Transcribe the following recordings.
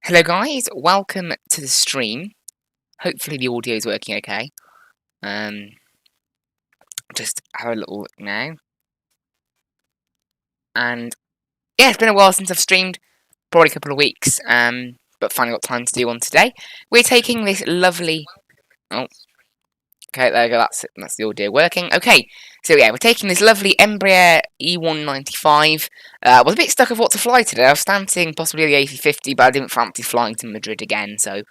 Hello guys, welcome to the stream. Hopefully the audio is working okay. Um, just have a little look now. And yeah, it's been a while since I've streamed, probably a couple of weeks. But finally got time to do one today. We're taking this lovely. Oh, okay, there you go. That's the audio working. Okay, so yeah, we're taking this lovely Embraer E195. I was a bit stuck of what to fly today. I was fancying possibly the A350, but I didn't fancy flying to Madrid again, so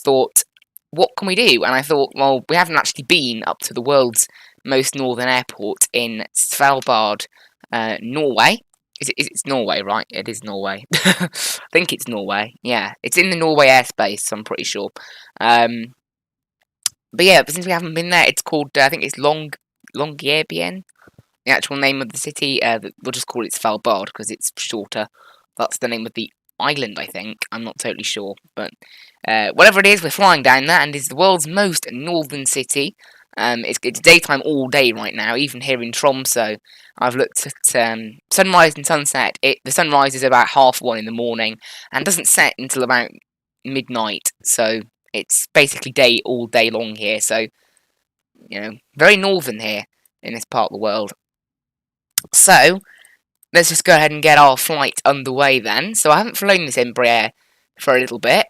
thought, what can we do? And I thought, well, we haven't actually been up to the world's most northern airport in Svalbard, Norway. It's Norway, right? It is Norway. I think it's Norway. Yeah, it's in the Norway airspace, I'm pretty sure. But yeah, but since we haven't been there, it's called, I think it's Longyearbyen, the actual name of the city. We'll just call it Svalbard because it's shorter. That's the name of the island, I think. I'm not totally sure, but whatever it is, we're flying down there, and it's the world's most northern city. It's daytime all day right now, even here in Tromso. I've looked at sunrise and sunset. The sunrise is about 1:30 in the morning, and doesn't set until about midnight. So it's basically day all day long here. So very northern here in this part of the world. So let's just go ahead and get our flight underway then. So I haven't flown this Embraer for a little bit,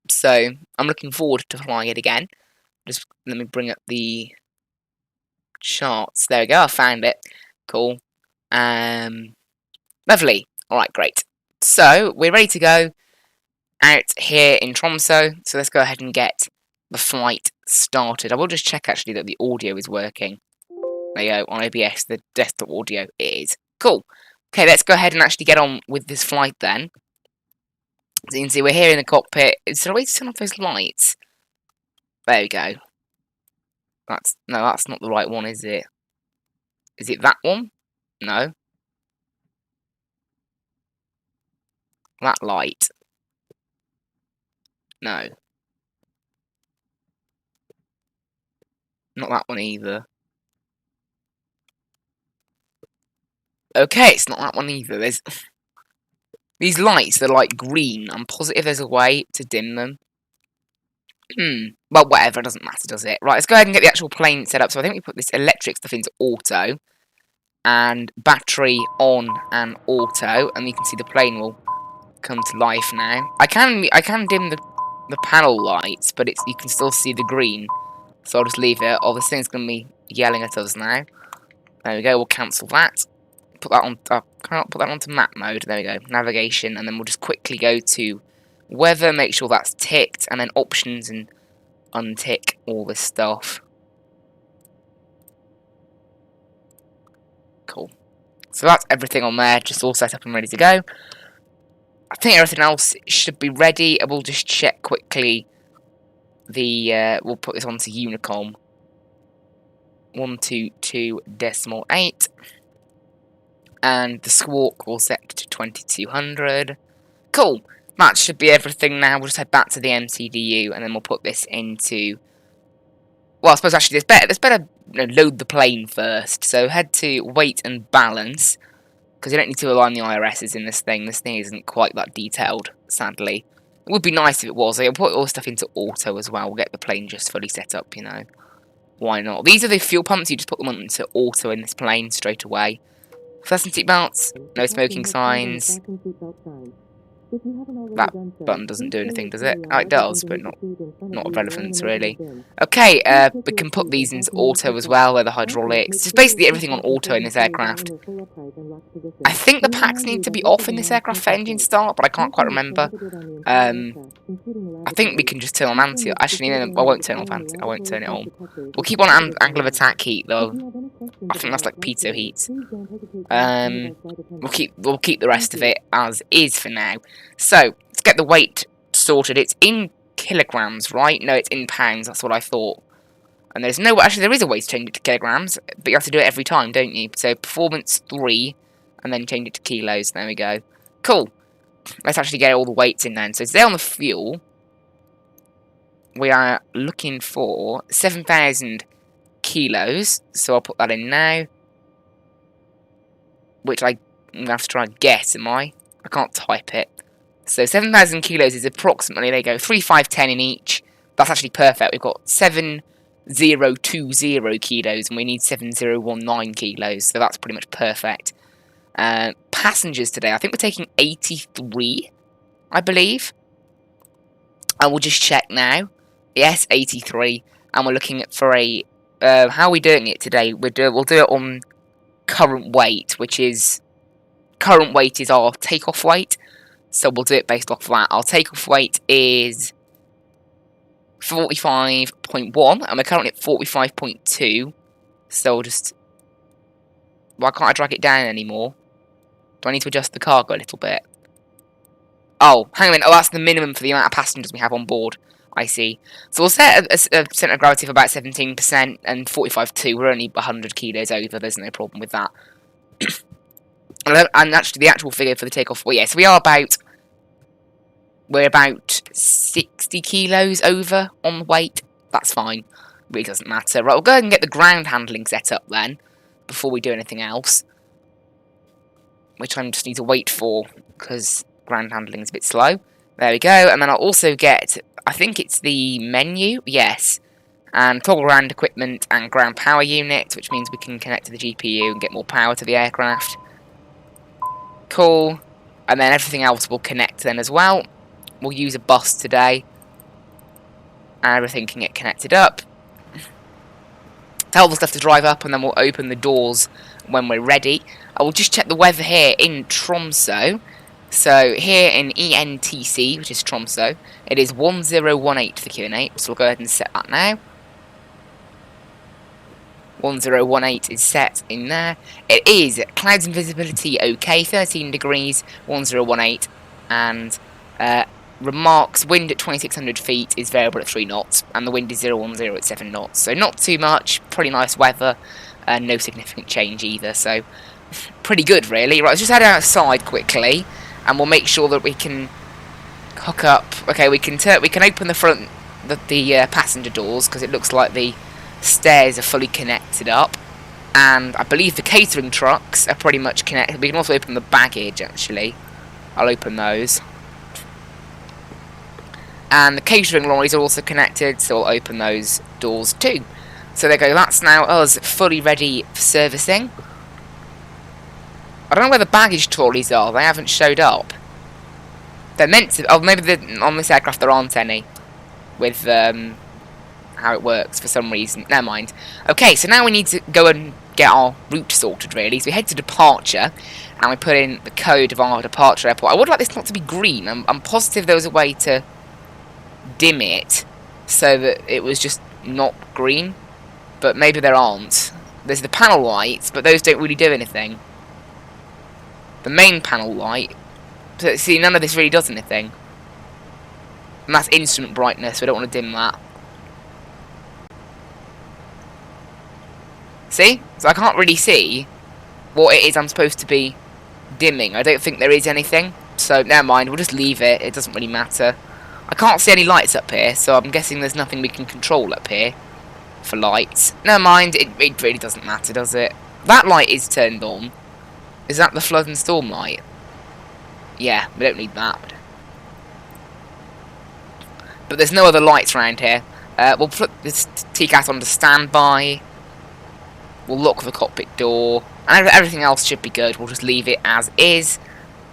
so I'm looking forward to flying it again. Just let me bring up the charts. There we go, I found it. Cool. Lovely. Alright, great. So we're ready to go out here in Tromso. So let's go ahead and get the flight started. I will just check actually that the audio is working. There you go, on OBS, the desktop audio is. Cool. Okay, let's go ahead and actually get on with this flight then. So you can see we're here in the cockpit. Is there a way to turn off those lights? There we go. That's not the right one, is it? Is it that one? No. That light. No. Not that one either. Okay, it's not that one either. There's these lights, they're like green. I'm positive there's a way to dim them. Well, whatever, it doesn't matter, does it? Right, let's go ahead and get the actual plane set up. So I think we put this electric stuff into auto. And battery on and auto. And you can see the plane will come to life now. I can dim the panel lights, but you can still see the green. So I'll just leave it. Oh, this thing's going to be yelling at us now. There we go, we'll cancel that. Put that on, can I not put that onto map mode? There we go, navigation, and then we'll just quickly go to weather, make sure that's ticked, and then options and untick all this stuff. Cool. So that's everything on there, just all set up and ready to go. I think everything else should be ready. I will just check quickly we'll put this onto Unicom. 122.8. And the squawk will set to 2200. Cool. That should be everything now. We'll just head back to the MCDU and then we'll put this into... Well, I suppose actually it's better load the plane first. So head to weight and balance. Because you don't need to rely on the IRSs in this thing. This thing isn't quite that detailed, sadly. It would be nice if it was. I'll put all the stuff into auto as well. We'll get the plane just fully set up, Why not? These are the fuel pumps. You just put them into auto in this plane straight away. Fasten seatbelts. No smoking signs. That button doesn't do anything, does it? Oh, it does, but not of relevance, really. Okay, we can put these into auto as well, where the hydraulics. Just basically everything on auto in this aircraft. I think the packs need to be off in this aircraft for engine start, but I can't quite remember. I think we can just turn on anti. Actually, no, I won't turn off anti. I won't turn it on. We'll keep on angle of attack heat though. I think that's like pitot heat. We'll keep the rest of it as is for now. So let's get the weight sorted. It's in kilograms, right? No, it's in pounds. That's what I thought. And there is a way to change it to kilograms, but you have to do it every time, don't you? So performance 3, and then change it to kilos. There we go. Cool. Let's actually get all the weights in then. So today on the fuel, we are looking for 7,000 kilos. So I'll put that in now. Which I'm going to have to try and guess, am I? I can't type it. So 7,000 kilos is approximately, there you go, 3,510 in each. That's actually perfect. We've got 7,020 kilos and we need 7,019 kilos. So that's pretty much perfect. Passengers today, I think we're taking 83, I believe. And we'll just check now. Yes, 83. And we're looking at for a... how are we doing it today? We'll do it on current weight, which is... Current weight is our takeoff weight. So we'll do it based off that. Our takeoff weight is 45.1. And we're currently at 45.2. So we'll just... Why can't I drag it down anymore? Do I need to adjust the cargo a little bit? Oh, hang on a minute. Oh, that's the minimum for the amount of passengers we have on board. I see. So we'll set a centre of gravity of about 17% and 45.2. We're only 100 kilos over. There's no problem with that. And actually, the actual figure for the takeoff... Well, yes, we're about 60 kilos over on weight. That's fine. Really doesn't matter. Right, we'll go ahead and get the ground handling set up then, before we do anything else. Which I just need to wait for, because ground handling is a bit slow. There we go. And then I'll also get, I think it's the menu. Yes. And toggle ground equipment and ground power unit, which means we can connect to the GPU and get more power to the aircraft. Cool. And then everything else will connect then as well. We'll use a bus today. And everything can get connected up. Tell the stuff to drive up, and then we'll open the doors when we're ready. I will just check the weather here in Tromso. So here in ENTC, which is Tromso, it is 1018 for Q&A. So we'll go ahead and set that now. 1018 is set in there. It is clouds and visibility okay, 13 degrees, 1018, and remarks wind at 2,600 feet is variable at 3 knots, and the wind is 010 at 7 knots. So not too much, pretty nice weather, and no significant change either. So pretty good, really. Right, let's just head outside quickly, and we'll make sure that we can hook up. Okay, we can open the front, the passenger doors, because it looks like the stairs are fully connected up, and I believe the catering trucks are pretty much connected. We can also open the baggage, actually. I'll open those. And the catering lorries are also connected, so I'll open those doors too. So there you go, that's now us fully ready for servicing. I don't know where the baggage trolleys are, they haven't showed up. They're meant to, oh maybe on this aircraft there aren't any. With how it works for some reason. Never mind. Okay, so now we need to go and get our route sorted, really. So we head to departure, and we put in the code of our departure airport. I would like this not to be green. I'm positive there was a way to dim it so that it was just not green, but maybe there aren't. There's the panel lights, but those don't really do anything. The main panel light, so see, none of this really does anything. And that's instrument brightness, so I don't want to dim that. See? So I can't really see what it is I'm supposed to be dimming. I don't think there is anything, so never mind, we'll just leave it. It doesn't really matter. I can't see any lights up here, so I'm guessing there's nothing we can control up here for lights. Never mind, it really doesn't matter, does it? That light is turned on. Is that the flood and storm light? Yeah, we don't need that. But there's no other lights around here. We'll put this TCAS onto standby. We'll lock the cockpit door. And everything else should be good. We'll just leave it as is.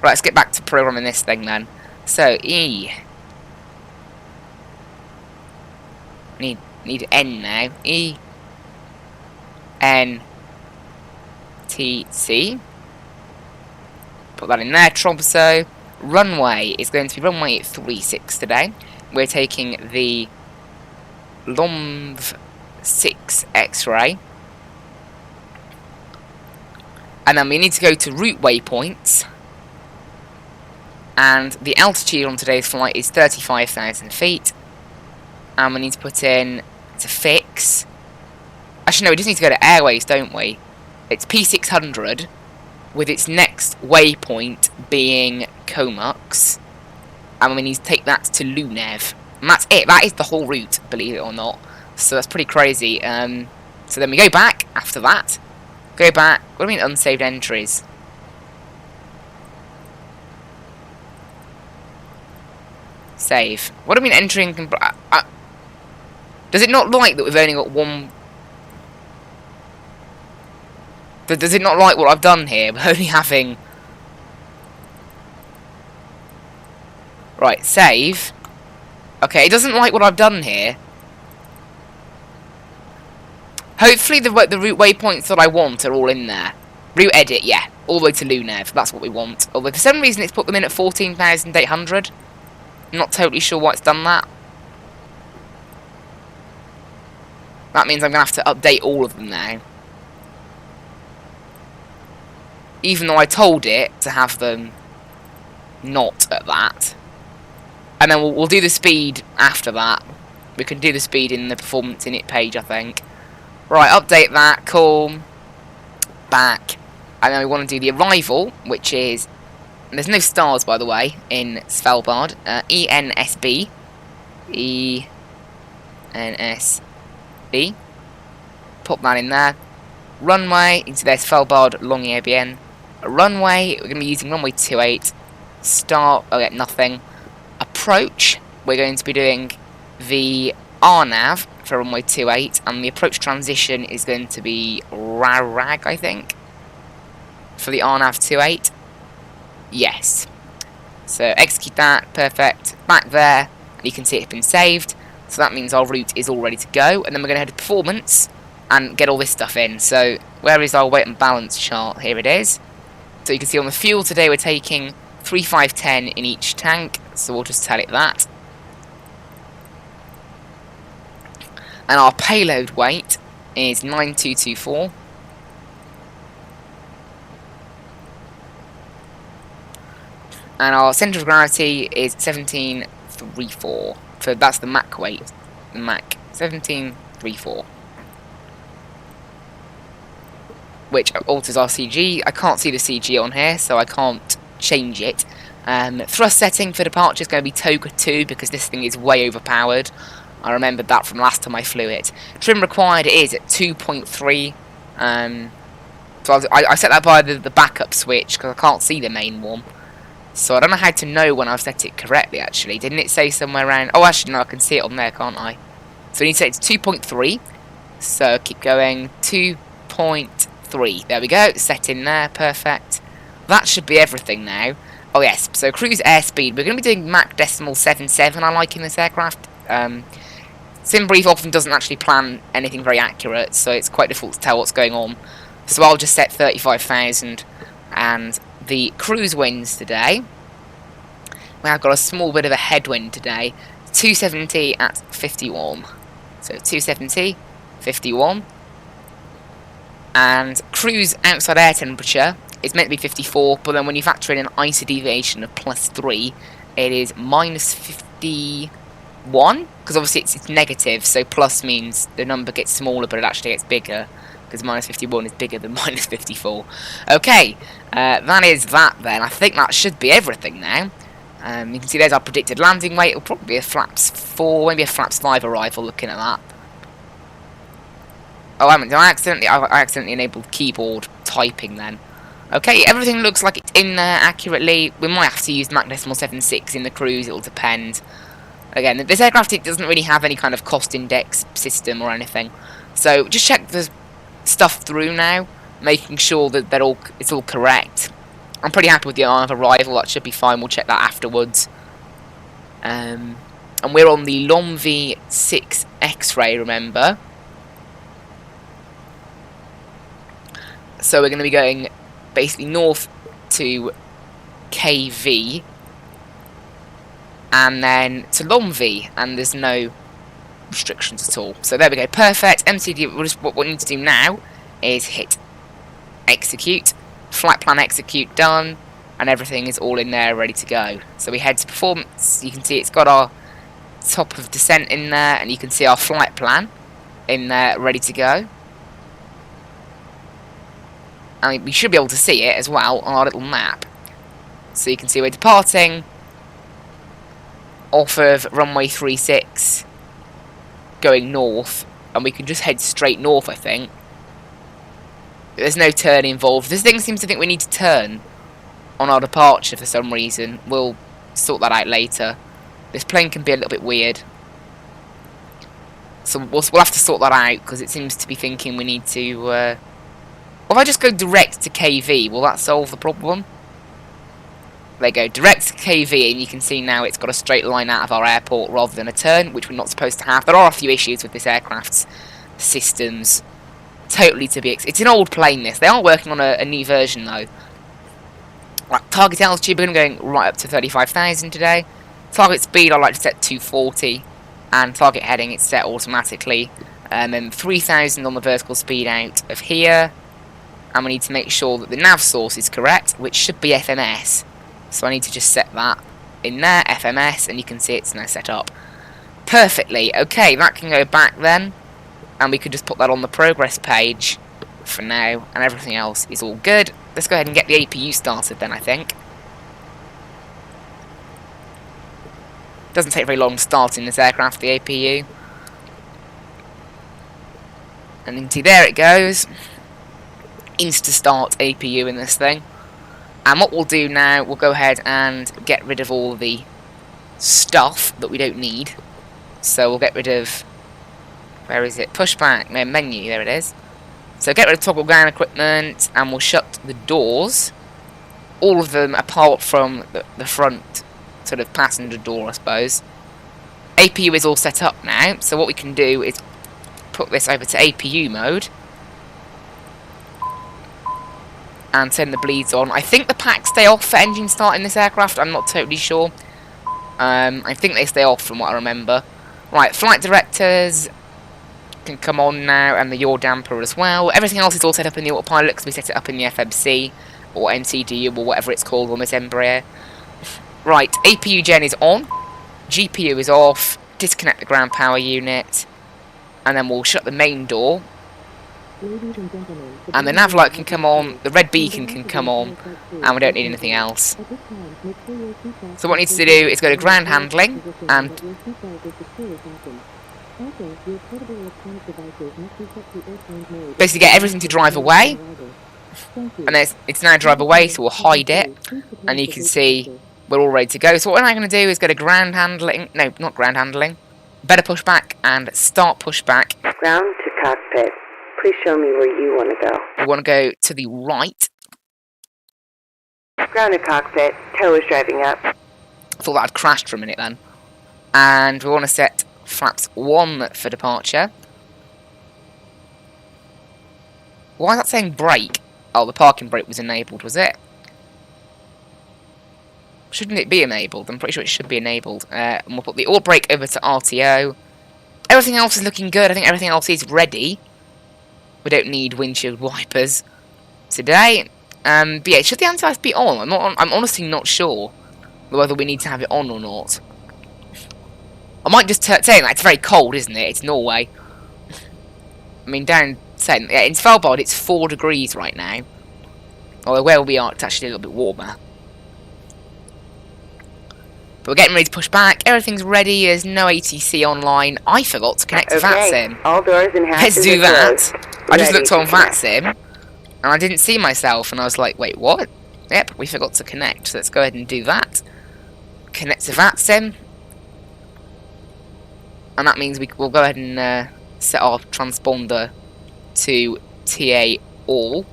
Right, let's get back to programming this thing then. So, E. Need N now. E. N. T. C. Put that in there. Tromso. Runway is going to be runway 36 today. We're taking the Lomv 6 X-ray. And then we need to go to route waypoints. And the altitude on today's flight is 35,000 feet. And we need to put in to fix. Actually, no, we just need to go to airways, don't we? It's P600 with its next waypoint being Komux. And we need to take that to Lunev. And that's it. That is the whole route, believe it or not. So that's pretty crazy. So then we go back after that. Go back. What do you mean unsaved entries? Save. What do I mean entering? Does it not like that we've only got one? Does it not like what I've done here? We're only having... Right, save. Okay, it doesn't like what I've done here. Hopefully the route waypoints that I want are all in there. Route edit, yeah. All the way to Lunev, that's what we want. Although for some reason it's put them in at 14,800. I'm not totally sure why it's done that. That means I'm going to have to update all of them now. Even though I told it to have them not at that. And then we'll do the speed after that. We can do the speed in the performance init page, I think. Right, update that, cool. Back. And then we want to do the arrival, which is... There's no stars, by the way, in Svalbard. ENSB. ENSB. Pop that in there. Runway, into their Svalbard Longyearbyen. Runway, we're going to be using runway 28. Start, okay, nothing. Approach, we're going to be doing the RNAV for runway 28, and the approach transition is going to be RARAG, I think, for the RNAV 28. Yes. So execute that, perfect. Back there, and you can see it's been saved. So that means our route is all ready to go, and then we're going to head to performance and get all this stuff in. So where is our weight and balance chart? Here it is. So you can see on the fuel today we're taking 3510 in each tank, so we'll just tell it that. And our payload weight is 9224. And our centre of gravity is 1734. So that's the Mach weight. The Mach 1734. Which alters our CG. I can't see the CG on here, so I can't change it. Thrust setting for departure is going to be Toga 2 because this thing is way overpowered. I remembered that from last time I flew it. Trim required is at 2.3. So I set that by the backup switch because I can't see the main one. So I don't know how to know when I've set it correctly, actually. Didn't it say somewhere around... Oh, actually, no, I can see it on there, can't I? So we need to set it to 2.3. So keep going. 2.3. There we go. Set in there. Perfect. That should be everything now. Oh, yes. So cruise airspeed. We're going to be doing Mach 0.77, I like, in this aircraft. SimBrief often doesn't actually plan anything very accurate, so it's quite difficult to tell what's going on. So I'll just set 35,000. And the cruise winds today, we have got a small bit of a headwind today. 270 at 51. So 270, 51. And cruise outside air temperature is meant to be 54, but then when you factor in an ISO deviation of +3, it is -51. Because obviously it's negative, so plus means the number gets smaller, but it actually gets bigger. Because -51 is bigger than -54. Okay, that is that then. I think that should be everything now. You can see there's our predicted landing weight. It'll probably be a flaps 4, maybe a flaps 5 arrival looking at that. Oh, I accidentally enabled keyboard typing then. Okay, everything looks like it's in there accurately. We might have to use Mach 0.76 in the cruise, it'll depend. Again, this aircraft, it doesn't really have any kind of cost index system or anything. So just check the stuff through now, making sure that it's all correct. I'm pretty happy with the RNAV arrival, that should be fine, we'll check that afterwards. And we're on the Longyearbyen 6 X-ray, remember. So we're going to be going basically north to KV, and then to Longyearbyen, and there's no restrictions at all. So there we go, perfect. MCD, what we need to do now is hit execute, flight plan execute done, and everything is all in there ready to go. So we head to performance. You can see it's got our top of descent in there, and you can see our flight plan in there ready to go. And we should be able to see it as well on our little map. So you can see we're departing off of runway 36, going north, and we can just head straight north, I think. There's no turn involved. This thing seems to think we need to turn on our departure for some reason. We'll sort that out later. This plane can be a little bit weird. So we'll have to sort that out, because it seems to be thinking we need to... Well, if I just go direct to KV, will that solve the problem? There you go, direct to KV, and you can see now it's got a straight line out of our airport rather than a turn, which we're not supposed to have. There are a few issues with this aircraft's systems. Totally to be... It's an old plane, this. They are working on a new version, though. Right, target altitude, we're going right up to 35,000 today. Target speed, I like to set 240. And target heading, it's set automatically. And then 3,000 on the vertical speed out of here. And we need to make sure that the nav source is correct, which should be FMS. So I need to just set that in there, FMS, and you can see it's now set up perfectly. Okay, that can go back then. And we could just put that on the progress page for now. And everything else is all good. Let's go ahead and get the APU started then, I think. Doesn't take very long starting this aircraft, the APU. And you can see there it goes. Insta-start APU in this thing. And what we'll do now, we'll go ahead and get rid of all the stuff that we don't need. So we'll get rid of... Where is it? Pushback. No, menu. There it is. So get rid of toggle ground equipment, and we'll shut the doors. All of them apart from the front sort of passenger door, I suppose. APU is all set up now, so what we can do is put this over to APU mode and turn the bleeds on. I think the packs stay off for engine start in this aircraft, I'm not totally sure. I think they stay off from what I remember. Right, flight directors can come on now, and the yaw damper as well. Everything else is all set up in the autopilot because we set it up in the FMC or NCDU or whatever it's called on this Embraer. Right, APU gen is on, GPU is off, disconnect the ground power unit, and then we'll shut the main door. And the nav light can come on, the red beacon can come on, and we don't need anything else. So what we need to do is go to ground handling, and basically get everything to drive away. And then it's now drive away, so we'll hide it, and you can see we're all ready to go. So what I'm going to do is go to ground handling, no, not ground handling, better pushback, and start pushback. Ground to cockpit. Please show me where you want to go. We want to go to the right. Ground to cockpit. Tow is driving up. I thought that had crashed for a minute then. And we want to set flaps 1 for departure. Why is that saying brake? Oh, the parking brake was enabled, was it? Shouldn't it be enabled? I'm pretty sure it should be enabled. And we'll put the oil brake over to RTO. Everything else is looking good. I think everything else is ready. We don't need windshield wipers today. But yeah, should the anti-ice be on? I'm honestly not sure whether we need to have it on or not. I might just say that it's very cold, isn't it? It's Norway. I mean, down yeah, in Svalbard it's 4 degrees right now. Although where we are, it's actually a little bit warmer. But we're getting ready to push back. Everything's ready. There's no ATC online. I forgot to connect to Vatsim. All doors and hatches Let's do that. I just looked on connect. Vatsim, and I didn't see myself, and I was like, wait, what? Yep, we forgot to connect. So let's go ahead and do that. Connect to Vatsim. And that means we'll go ahead and set our transponder to TA all.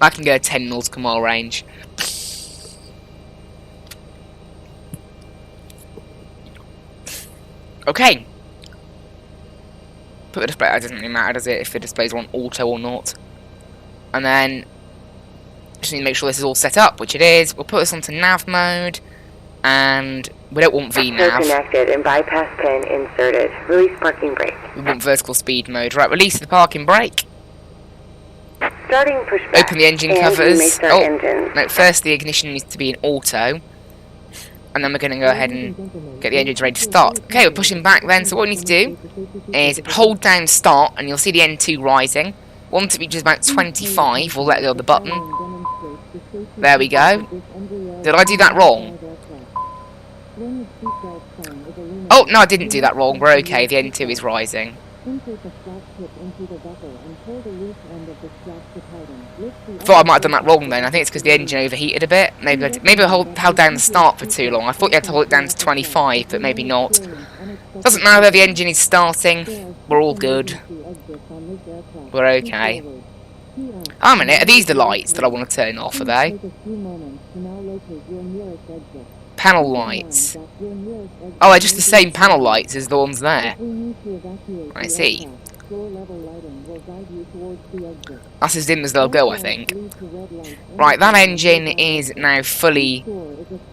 I can go 10 nautical mile range. Okay. Put the display, it doesn't really matter, does it, if the displays are on auto or not. And then, just need to make sure this is all set up, which it is. We'll put this onto nav mode, and we don't want VNAV. Connected and bypass pin inserted. Release parking brake. We want vertical speed mode. Right, release the parking brake. Starting pushback. Open the engine covers. Oh, engine. no, first the ignition needs to be in auto. And then we're going to go ahead and get the engines ready to start. Okay, we're pushing back then, so what we need to do is hold down start, and you'll see the N2 rising. Once it reaches about 25, we'll let go of the button. There we go. Did I do that wrong? Oh, no, I didn't do that wrong. We're okay, the N2 is rising. Thought I might have done that wrong then. I think it's because the engine overheated a bit. Maybe I held down the start for too long. I thought you had to hold it down to 25, but maybe not. Doesn't matter whether the engine is starting. We're all good. We're okay. Oh, a minute. Are these the lights that I want to turn off, are they? Panel lights. Oh, they're just the same panel lights as the ones there. I see. That's as dim as they'll go, I think. Right, that engine is now fully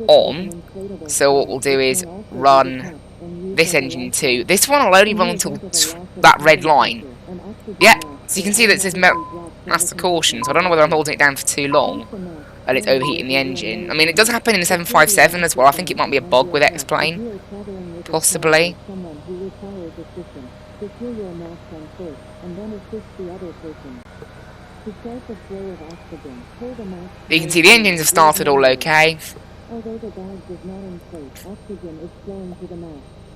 on. So what we'll do is run this engine too. This one will only run until that red line. Yeah, so you can see that it says master caution, so I don't know whether I'm holding it down for too long and it's overheating the engine. I mean, it does happen in the 757 as well. I think it might be a bug with X-Plane. Possibly. You can see the engines have started all okay.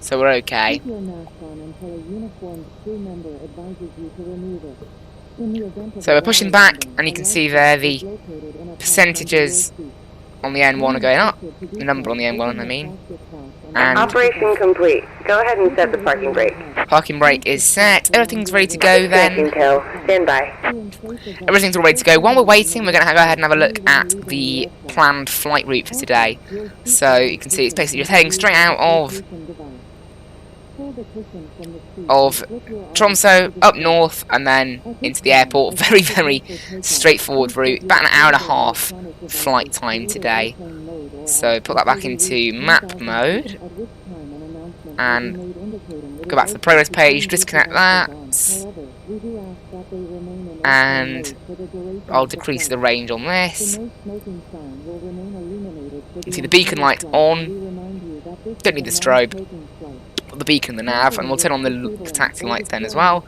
So we're okay. So we're pushing back, and you can see there the percentages on the N1 are going up. The number on the N1, I mean. And Operation complete. Go ahead and set the parking brake. Parking brake is set. Everything's ready to go then. Stand by. Everything's all ready to go. While we're waiting, we're going to go ahead and have a look at the planned flight route for today. So you can see it's basically just heading straight out of Tromso, up north, and then into the airport. Very, very straightforward route. About an hour and a half flight time today. So put that back into map mode. And go back to the progress page, disconnect that. And I'll decrease the range on this. You can see the beacon light on. Don't need the strobe. Put the beacon in the nav, and we'll turn on the taxi lights then as well.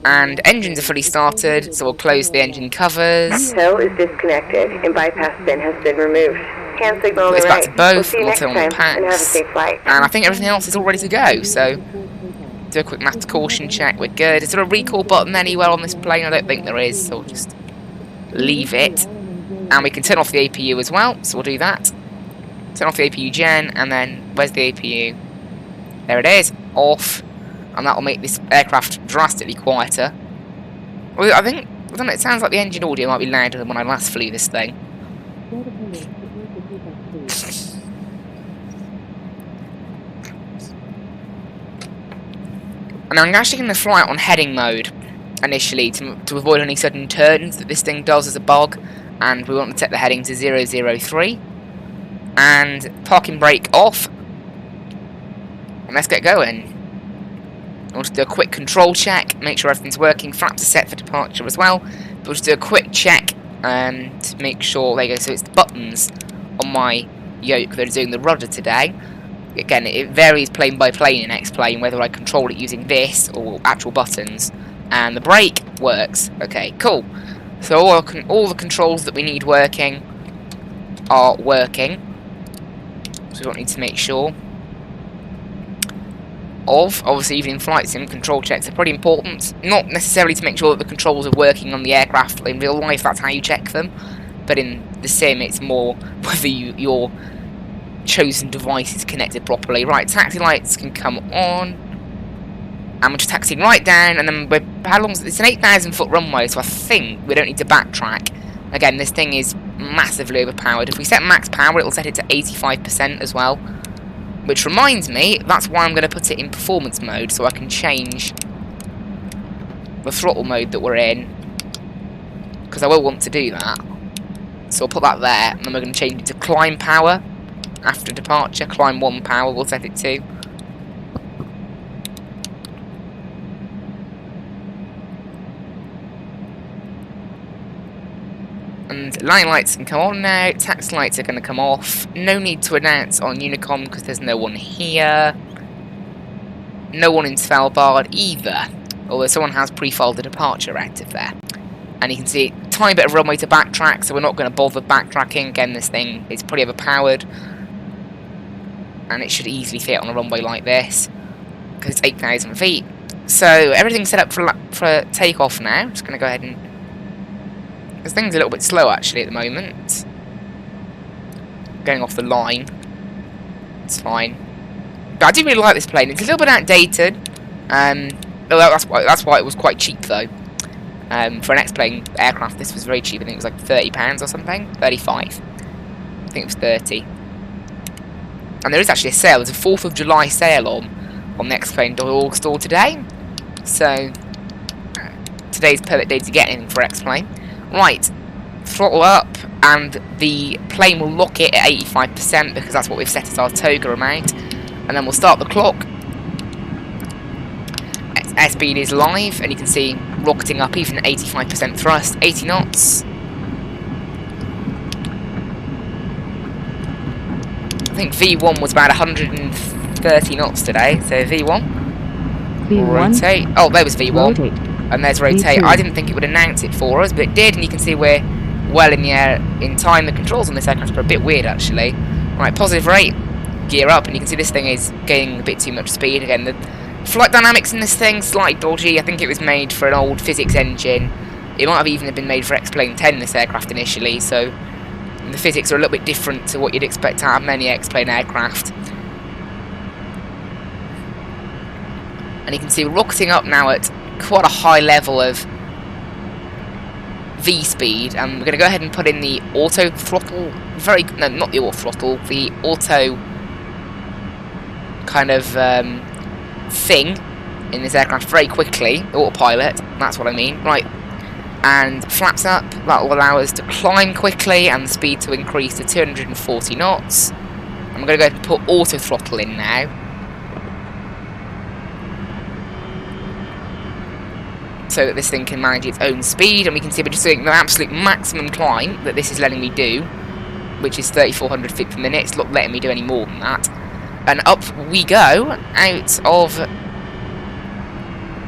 And engines are fully started, so we'll close the engine covers. Tow is disconnected and bypass bin has been removed. Hand signal on the back to right. both. We'll We'll turn on the packs. and have a safe flight. And I think everything else is all ready to go, so do a quick master caution check. We're good. Is there a recall button anywhere on this plane? I don't think there is, so we'll just leave it. And we can turn off the APU as well, so we'll do that. Turn off the APU gen, and then where's the APU? There it is, off, and that will make this aircraft drastically quieter. Well, I don't know, it sounds like the engine audio might be louder than when I last flew this thing. And I'm actually going to fly it on heading mode initially to avoid any sudden turns that this thing does as a bug, and we want to set the heading to 003. And parking brake off. And let's get going. We'll just do a quick control check, make sure everything's working. Flaps are set for departure as well. But we'll just do a quick check to make sure. There you go. So it's the buttons on my yoke that are doing the rudder today. Again, it varies plane by plane in X-Plane whether I control it using this or actual buttons. And the brake works. Okay, cool. So all the controls that we need working are working. So we don't need to make sure of. Obviously, even in flight sim, control checks are pretty important. Not necessarily to make sure that the controls are working on the aircraft. In real life, that's how you check them. But in the sim, it's more whether your chosen device is connected properly. Right, taxi lights can come on. And we're just taxiing right down, and then how long is it? It's an 8,000 foot runway, so I think we don't need to backtrack. Again, this thing is massively overpowered. If we set max power, it'll set it to 85% as well. Which reminds me, that's why I'm going to put it in performance mode, so I can change the throttle mode that we're in. Because I will want to do that. So I'll put that there, and then we're going to change it to climb power after departure. Climb 1 power, we'll set it to. And landing lights can come on now, taxi lights are going to come off. No need to announce on Unicom because there's no one here. No one in Svalbard either, although someone has pre-filed a departure out of there. And you can see a tiny bit of runway to backtrack, so we're not going to bother backtracking. Again, this thing is pretty overpowered. And it should easily fit on a runway like this, because it's 8,000 feet. So everything's set up for takeoff now. Just going to go ahead and... This thing's a little bit slow actually at the moment. Going off the line. It's fine. But I do really like this plane. It's a little bit outdated. That's why it was quite cheap though. For an X-plane aircraft, this was very cheap. I think it was like £30 or something. 35. I think it was 30. And there is actually a sale. There's a 4th of July sale on the X-plane.org store today. So today's perfect day to get in for X-plane. Right, throttle up, and the plane will lock it at 85% because that's what we've set as our toga amount. And then we'll start the clock. Airspeed is live, and you can see rocketing up even at 85% thrust, 80 knots. I think V1 was about 130 knots today, so V1. Rotate. Oh, there was V1. Rotate. And there's rotate. V2. I didn't think it would announce it for us, but it did, and you can see we're well in the air in time. The controls on this aircraft are a bit weird, actually. Right, positive rate. Gear up, and you can see this thing is gaining a bit too much speed. Again, the flight dynamics in this thing slightly dodgy. I think it was made for an old physics engine. It might have even been made for X-Plane 10, this aircraft initially, so the physics are a little bit different to what you'd expect out of many X-Plane aircraft. And you can see we're rocketing up now at quite a high level of V speed, and we're going to go ahead and put in the auto throttle. No, not the auto throttle, the auto kind of thing in this aircraft very quickly. Autopilot, that's what I mean. Right, and flaps up. That will allow us to climb quickly and the speed to increase to 240 knots. I'm going to go ahead and put auto throttle in now. So that this thing can manage its own speed, and we can see we're just doing the absolute maximum climb that this is letting me do, which is 3,400 feet per minute. It's not letting me do any more than that. And up we go out of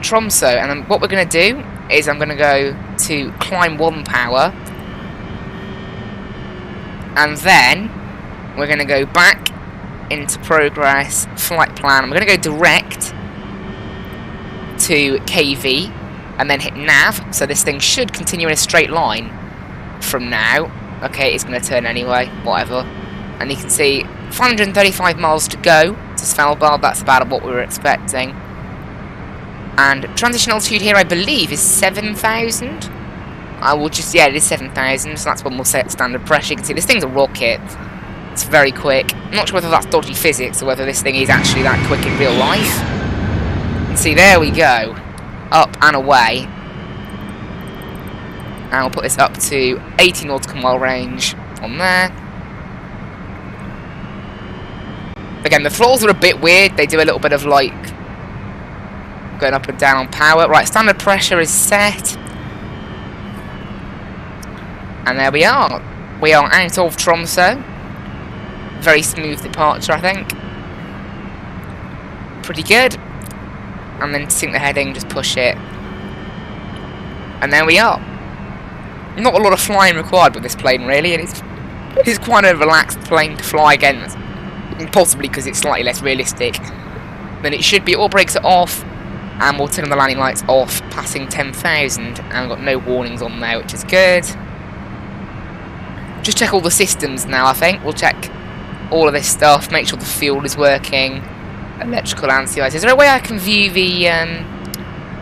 Tromso, and then what we're going to do is I'm going to go to climb 1 power, and then we're going to go back into progress flight plan. We're going to go direct to KV and then hit nav, so this thing should continue in a straight line from now. Okay, it's going to turn anyway, whatever. And you can see 535 miles to go to Svalbard. That's about what we were expecting. And transition altitude here, I believe, is 7,000. I will just, yeah, it is 7,000, so that's when we'll set standard pressure. You can see this thing's a rocket. It's very quick. I'm not sure whether that's dodgy physics or whether this thing is actually that quick in real life. You can see, there we go. Up and away. And I'll put this up to 80 nautical mile range on there. Again, the throttles are a bit weird. They do a little bit of like going up and down on power. Right, standard pressure is set. And there we are. We are out of Tromso. Very smooth departure, I think. Pretty good. And then sync the heading, just push it. And there we are. Not a lot of flying required with this plane, really, and it's quite a relaxed plane to fly again, possibly because it's slightly less realistic than it should be. All brakes are off, and we'll turn the landing lights off, passing 10,000, and we've got no warnings on there, which is good. Just check all the systems now, I think. We'll check all of this stuff, make sure the fuel is working, electrical anti-ice. Is there a way I can view the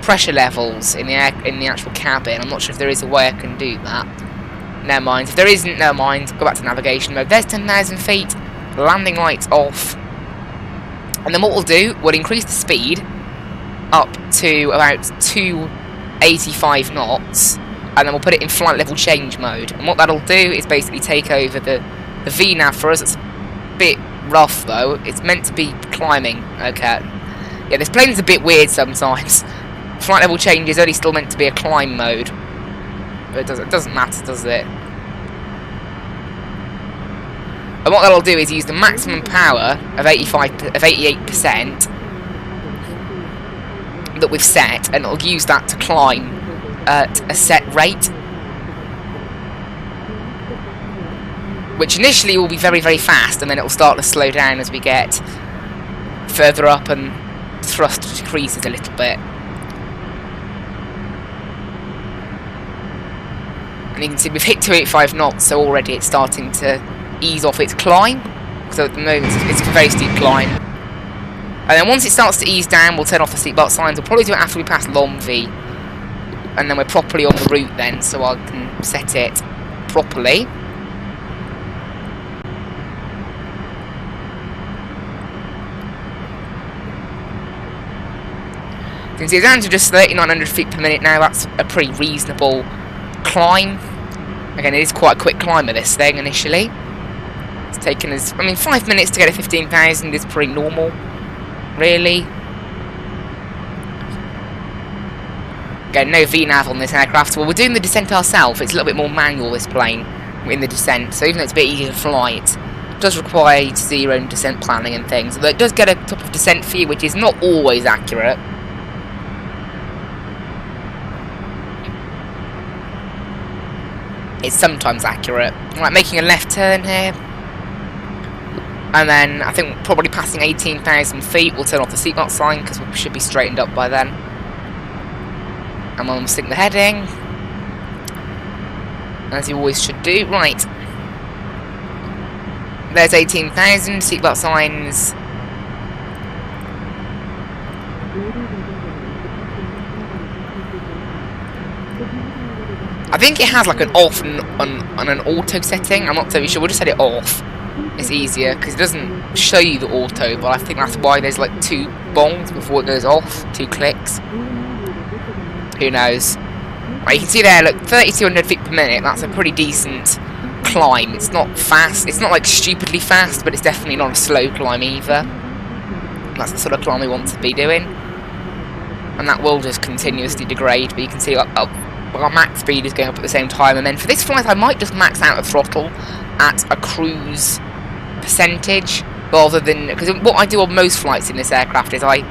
pressure levels in the actual cabin? I'm not sure if there is a way I can do that. Never mind. If there isn't, never mind. Go back to navigation mode. There's 10,000 feet. Landing lights off. And then what we'll do, we'll increase the speed up to about 285 knots. And then we'll put it in flight level change mode. And what that'll do is basically take over the VNAV for us. It's a bit rough though. It's meant to be climbing. Okay. Yeah, this plane's a bit weird sometimes. Flight level change is only still meant to be a climb mode. But it doesn't matter, does it? And what that'll do is use the maximum power of 88% that we've set, and it'll use that to climb at a set rate, which initially will be very, very fast, and then it'll start to slow down as we get further up and thrust decreases a little bit. And you can see we've hit 285 knots, so already it's starting to ease off its climb. So at the moment it's a very steep climb. And then once it starts to ease down, we'll turn off the seatbelt signs. We'll probably do it after we pass Longyearbyen. And then we're properly on the route then, so I can set it properly. You can see it's down to just 3,900 feet per minute now. That's a pretty reasonable climb. Again, it is quite a quick climber, this thing, initially. It's taken us, 5 minutes to get to 15,000 is pretty normal, really. Again, no VNAV on this aircraft. Well, we're doing the descent ourselves. It's a little bit more manual, this plane, in the descent. So even though it's a bit easier to fly, it does require you to do your own descent planning and things. Although it does get a top of descent for you, which is not always accurate. It's sometimes accurate. Right, making a left turn here. And then, I think probably passing 18,000 feet, we'll turn off the seatbelt sign, because we should be straightened up by then. And we'll sync the heading, as you always should do. Right. There's 18,000, seatbelt signs. I think it has like an off and an auto setting. I'm not totally sure. We'll just set it off. It's easier because it doesn't show you the auto, but I think that's why there's like 2 bongs before it goes off, 2 clicks. Who knows? Right, you can see there, look, 3,200 feet per minute. That's a pretty decent climb. It's not fast. It's not like stupidly fast, but it's definitely not a slow climb either. That's the sort of climb we want to be doing. And that will just continuously degrade, but you can see our max speed is going up at the same time. And then for this flight, I might just max out the throttle at a cruise percentage, rather than, because what I do on most flights in this aircraft is I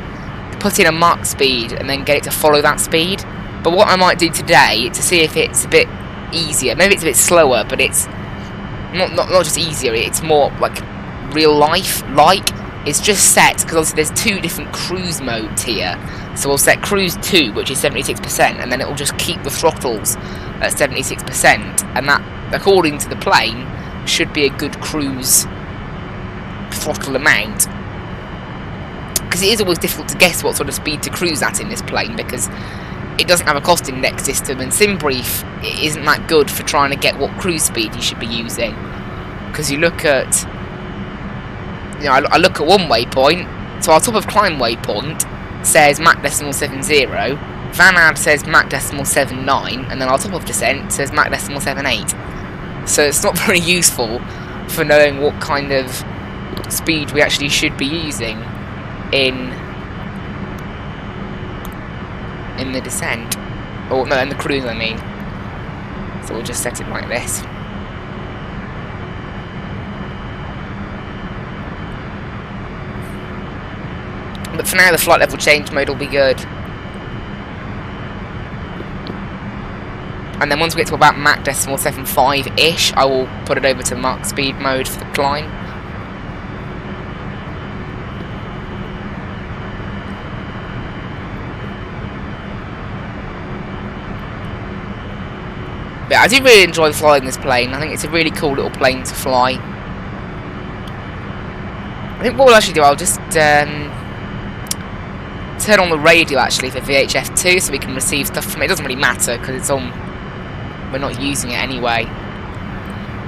put in a Mach speed and then get it to follow that speed. But what I might do today to see if it's a bit easier, maybe it's a bit slower, but it's not just easier, it's more like real life like. It's just set, because obviously there's 2 different cruise modes here. So we'll set cruise 2, which is 76%, and then it will just keep the throttles at 76%, and that, according to the plane, should be a good cruise throttle amount. Because it is always difficult to guess what sort of speed to cruise at in this plane, because it doesn't have a cost index system, and SimBrief isn't that good for trying to get what cruise speed you should be using. Because you look at, I look at one waypoint, so our top of climb waypoint says Mach decimal 70, Vanad says Mach decimal 79, and then our top of descent says Mach decimal 78. So it's not very useful for knowing what kind of speed we actually should be using in the descent, or no, in the cruise I mean. So we'll just set it like this. But for now the flight level change mode will be good. And then once we get to about Mach decimal 75-ish, I will put it over to Mach speed mode for the climb. But I do really enjoy flying this plane. I think it's a really cool little plane to fly. I think what we'll actually do, I'll just turn on the radio actually for VHF2 so we can receive stuff from it. It doesn't really matter because it's on. We're not using it anyway.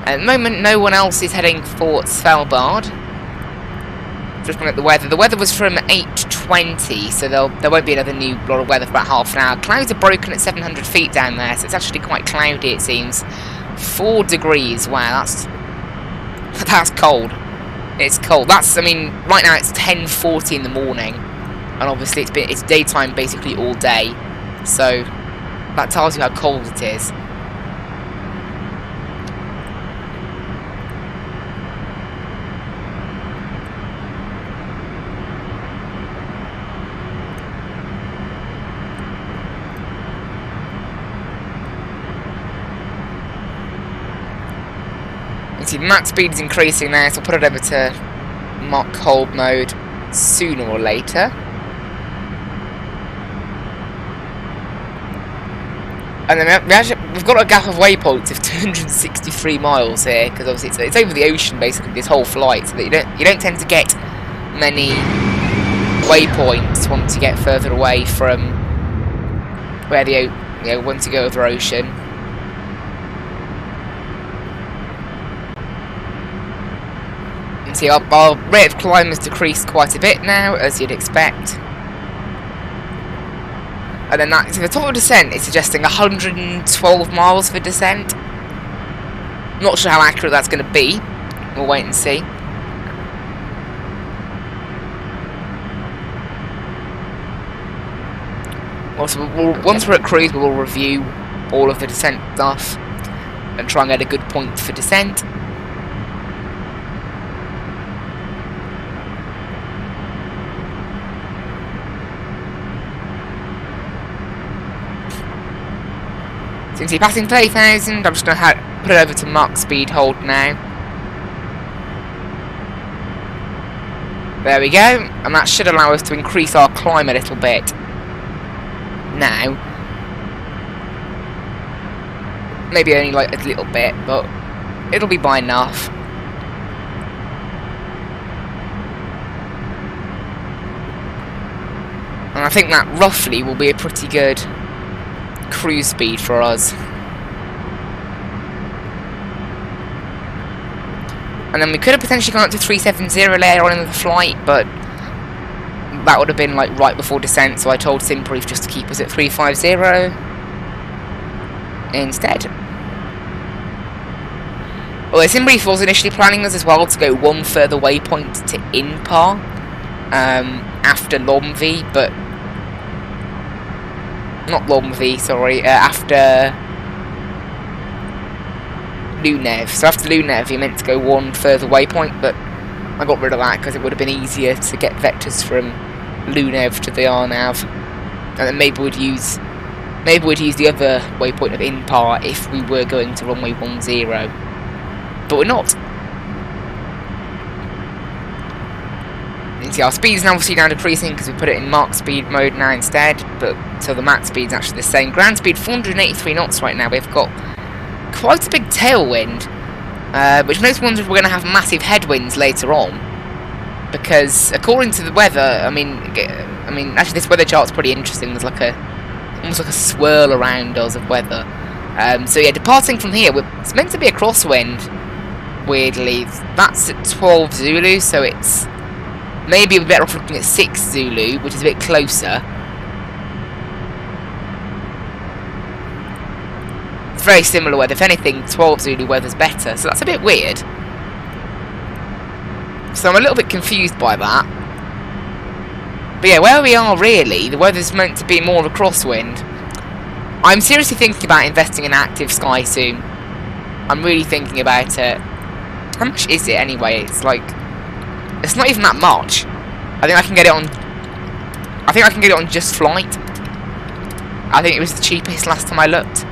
At the moment, no one else is heading for Svalbard. Just looking at the weather. The weather was from 8:20, so there won't be another new lot of weather for about half an hour. Clouds are broken at 700 feet down there, so it's actually quite cloudy, it seems. 4 degrees. Wow, that's cold. It's cold. Right now it's 10:40 in the morning, and obviously it's daytime basically all day, so that tells you how cold it is. You see, Mach speed is increasing there, so I'll put it over to Mach hold mode sooner or later. And then we've got a gap of waypoints of 263 miles here, because obviously it's over the ocean basically this whole flight, so that you don't tend to get many waypoints once you get further away from where once you go over ocean. And see our rate of climb has decreased quite a bit now, as you'd expect. And then the total descent is suggesting 112 miles for descent. Not sure how accurate that's going to be. We'll wait and see. Also, once we're at cruise, we will review all of the descent stuff and try and get a good point for descent. Since you're passing 30,000, I'm just going to put it over to Mach speed hold now. There we go, and that should allow us to increase our climb a little bit. Now, maybe only like a little bit, but it'll be by enough. And I think that roughly will be a pretty good cruise speed for us. And then we could have potentially gone up to 370 later on in the flight, but that would have been like right before descent, so I told Simbrief just to keep us at 350 instead. Although Simbrief was initially planning us as well to go one further waypoint to Inpa after Longyearbyen, but not Longyearbyen, sorry, after Lunev. So after Lunev, you meant to go one further waypoint, but I got rid of that because it would have been easier to get vectors from Lunev to the Arnav, and then maybe we'd use the other waypoint of Inpa if we were going to runway 10, but we're not. You can see our speed is now obviously now decreasing because we put it in Mach speed mode now instead, but so the max speed is actually the same. Ground speed 483 knots right now. We've got quite a big tailwind, which makes me wonder if we're going to have massive headwinds later on, because according to the weather, I mean actually this weather chart's pretty interesting. There's like almost like a swirl around us of weather. So yeah, departing from here, it's meant to be a crosswind. Weirdly, that's at 12 Zulu, so it's maybe we're better off looking at 6 Zulu, which is a bit closer. It's very similar weather. If anything, 12 Zulu weather's better, so that's a bit weird. So I'm a little bit confused by that. But yeah, where we are really, the weather's meant to be more of a crosswind. I'm seriously thinking about investing in active sky soon. I'm really thinking about it. How much is it anyway? It's like, it's not even that much. I think I can get it on Just Flight. I think it was the cheapest last time I looked.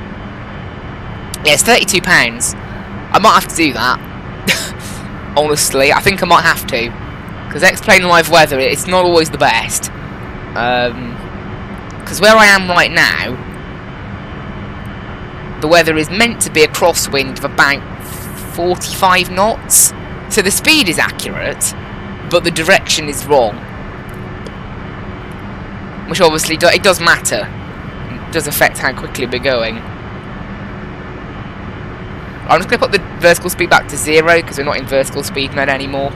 Yeah, it's £32. I might have to do that. Honestly, I think I might have to. Because X-Plane Live weather, it's not always the best. Because where I am right now, the weather is meant to be a crosswind of about 45 knots. So the speed is accurate, but the direction is wrong. Which obviously, it does matter. It does affect how quickly we're going. I'm just going to put the vertical speed back to 0, because we're not in vertical speed mode anymore.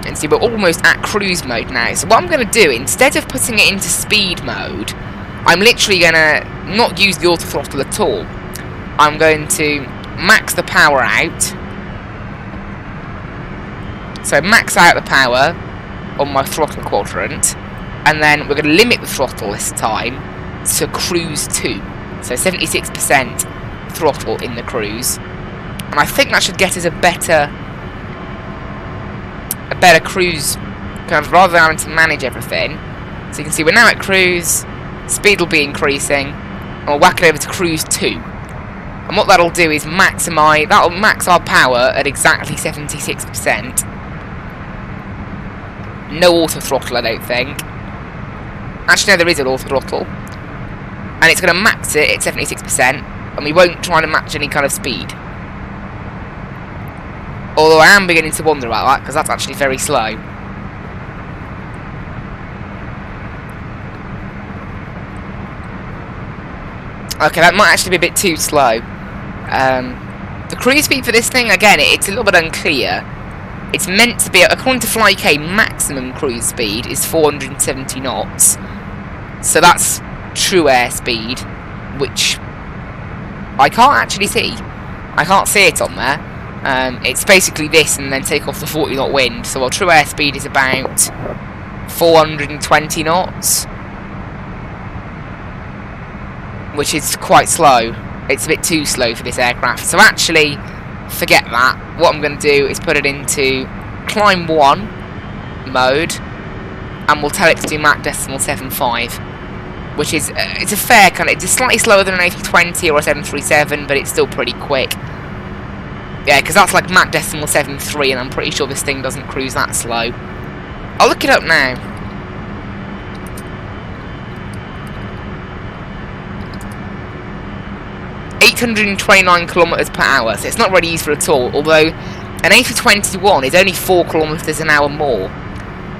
And see, we're almost at cruise mode now. So what I'm going to do, instead of putting it into speed mode, I'm literally going to not use the auto throttle at all. I'm going to max the power out. So max out the power on my throttle quadrant. And then we're going to limit the throttle this time to cruise 2. So 76% throttle in the cruise. And I think that should get us a better cruise, kind of, rather than having to manage everything. So you can see we're now at cruise, speed will be increasing, and we'll whack it over to cruise 2. And what that'll do is that'll max our power at exactly 76%. No auto throttle, I don't think. Actually, no, there is an auto throttle. and it's going to max it at 76%, and we won't try to match any kind of speed. Although I am beginning to wonder about that, because that's actually very slow. Okay, that might actually be a bit too slow. The cruise speed for this thing, again, it's a little bit unclear. It's meant to be, according to FlyK, maximum cruise speed is 470 knots. So that's true airspeed, which I can't actually see. I can't see it on there. It's basically this and then take off the 40 knot wind. So our true airspeed is about 420 knots. Which is quite slow. It's a bit too slow for this aircraft. So actually, forget that. What I'm going to do is put it into climb 1 mode, and we'll tell it to do Mach decimal 75, which is it's a fair kind of. It's slightly slower than an A320 or a 737, but it's still pretty quick. Yeah, because that's like Mach decimal 73, and I'm pretty sure this thing doesn't cruise that slow. I'll look it up now. .829 kilometers per hour, so it's not really useful at all, although an A321 is only 4 kilometers an hour more.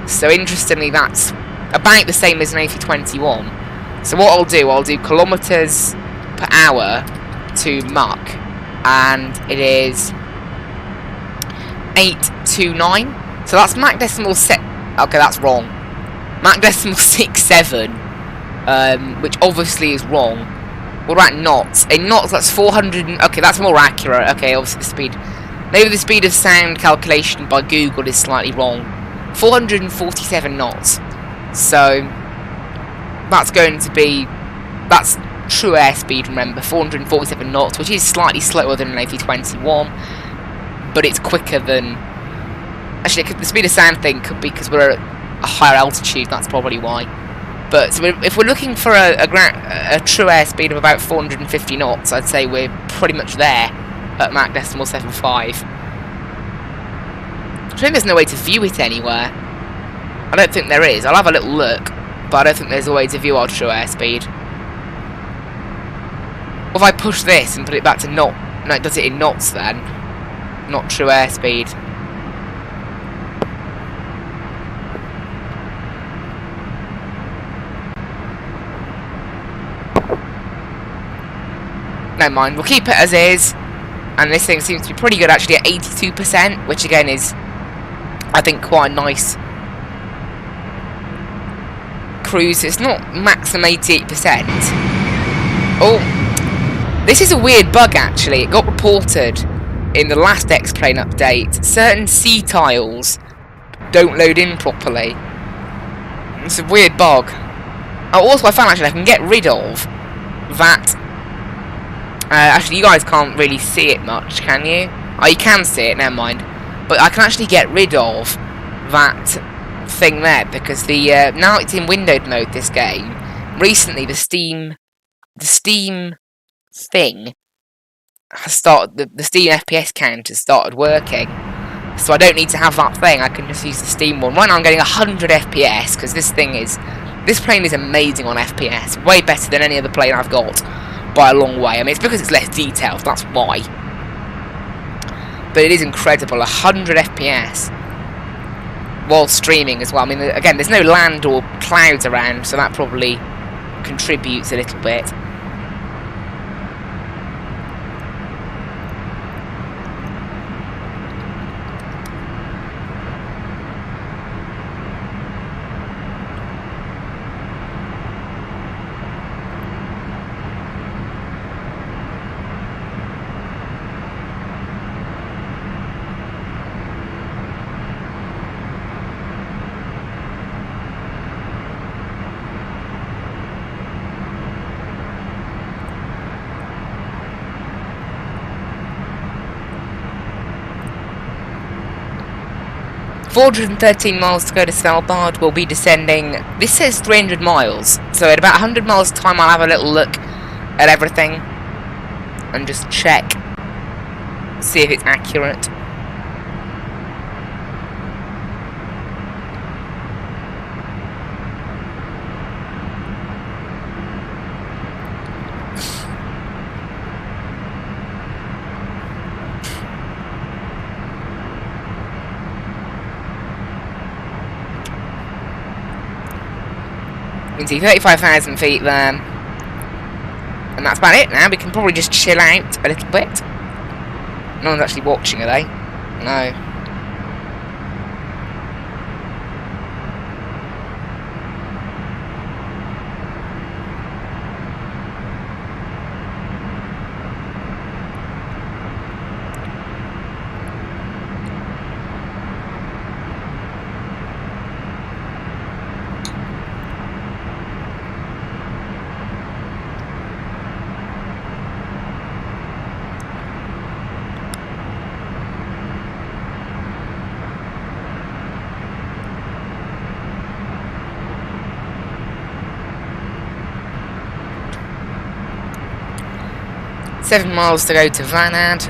So interestingly, that's about the same as an A321. So what I'll do kilometers per hour to Mach, and it is 829. So that's Mach decimal okay, that's wrong. Mach decimal 67, which obviously is wrong. What about knots? In knots, that's 400. Okay, that's more accurate. Okay, obviously the speed. Maybe the speed of sound calculation by Google is slightly wrong. 447 knots. So that's going to be. That's true airspeed, remember. 447 knots, which is slightly slower than an A321, but it's quicker than. Actually, the speed of sound thing could be because we're at a higher altitude. That's probably why. But so if we're looking for a true airspeed of about 450 knots, I'd say we're pretty much there at Mach decimal 75. I think there's no way to view it anywhere. I don't think there is. I'll have a little look, but I don't think there's a way to view our true airspeed. Or if I push this and put it back to knot, no, it does it in knots then, not true airspeed. Never mind, we'll keep it as is, and this thing seems to be pretty good actually at 82%, which again is, I think, quite a nice cruise. It's not maximum 88%. Oh, this is a weird bug actually. It got reported in the last X-Plane update. Certain sea tiles don't load in properly. It's a weird bug. Also, I found actually I can get rid of that. Actually, you guys can't really see it much, can you? Oh, you can see it, never mind. But I can actually get rid of that thing there, because the now it's in windowed mode, this game. Recently, the Steam thing has started, the Steam FPS counter started working. So I don't need to have that thing, I can just use the Steam one. Right now I'm getting 100 FPS, because this plane is amazing on FPS. Way better than any other plane I've got. By a long way. I mean, it's because it's less detailed, that's why. But it is incredible, 100 FPS while streaming as well. I mean, again, there's no land or clouds around, so that probably contributes a little bit. .413 miles to go to Svalbard. We'll be descending. This says 300 miles. So at about 100 miles time, I'll have a little look at everything and just check, see if it's accurate. can see 35,000 feet there. And that's about it now. We can probably just chill out a little bit. No one's actually watching, are they? No. Seven miles to go to Vanad.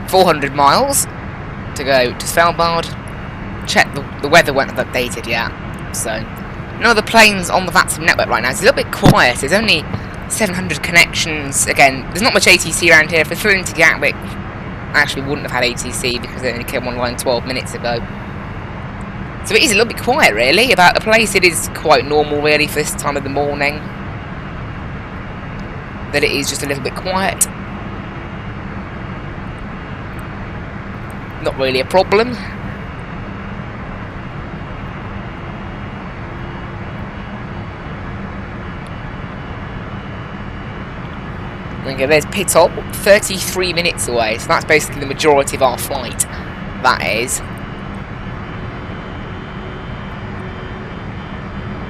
400 miles to go to Svalbard. Check the weather won't have updated yet. So, no other planes on the Vatsim network right now. It's a little bit quiet. There's only 700 connections. Again, there's not much ATC around here. If we're flew into Gatwick, I actually wouldn't have had ATC because it only came online 12 minutes ago. So it is a little bit quiet, really, about the place. It is quite normal, really, for this time of the morning. That it is just a little bit quiet. Not really a problem. Okay, there's pit stop, 33 minutes away, so that's basically the majority of our flight. That is.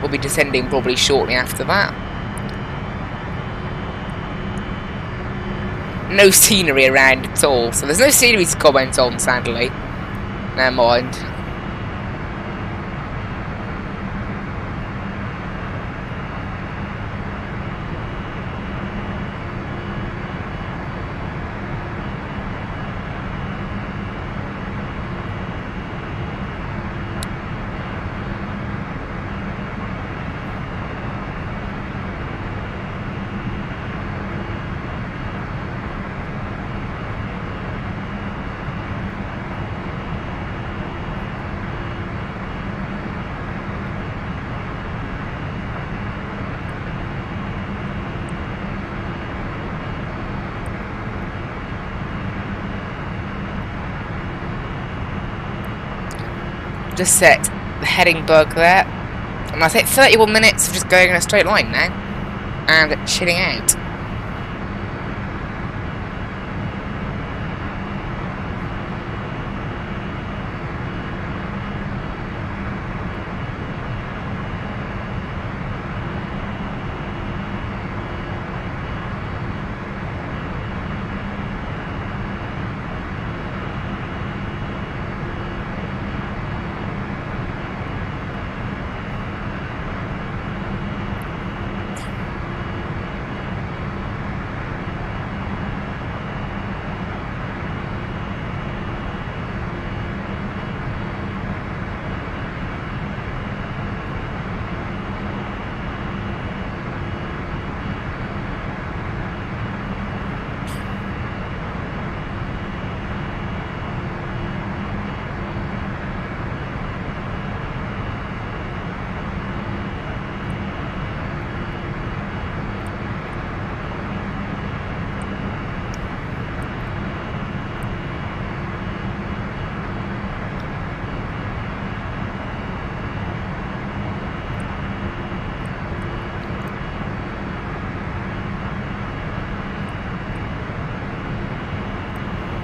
We'll be descending probably shortly after that. No scenery around at all, so there's no scenery to comment on, sadly. Never mind. Just set the heading bug there, and that's it. 31 minutes of just going in a straight line now and chilling out.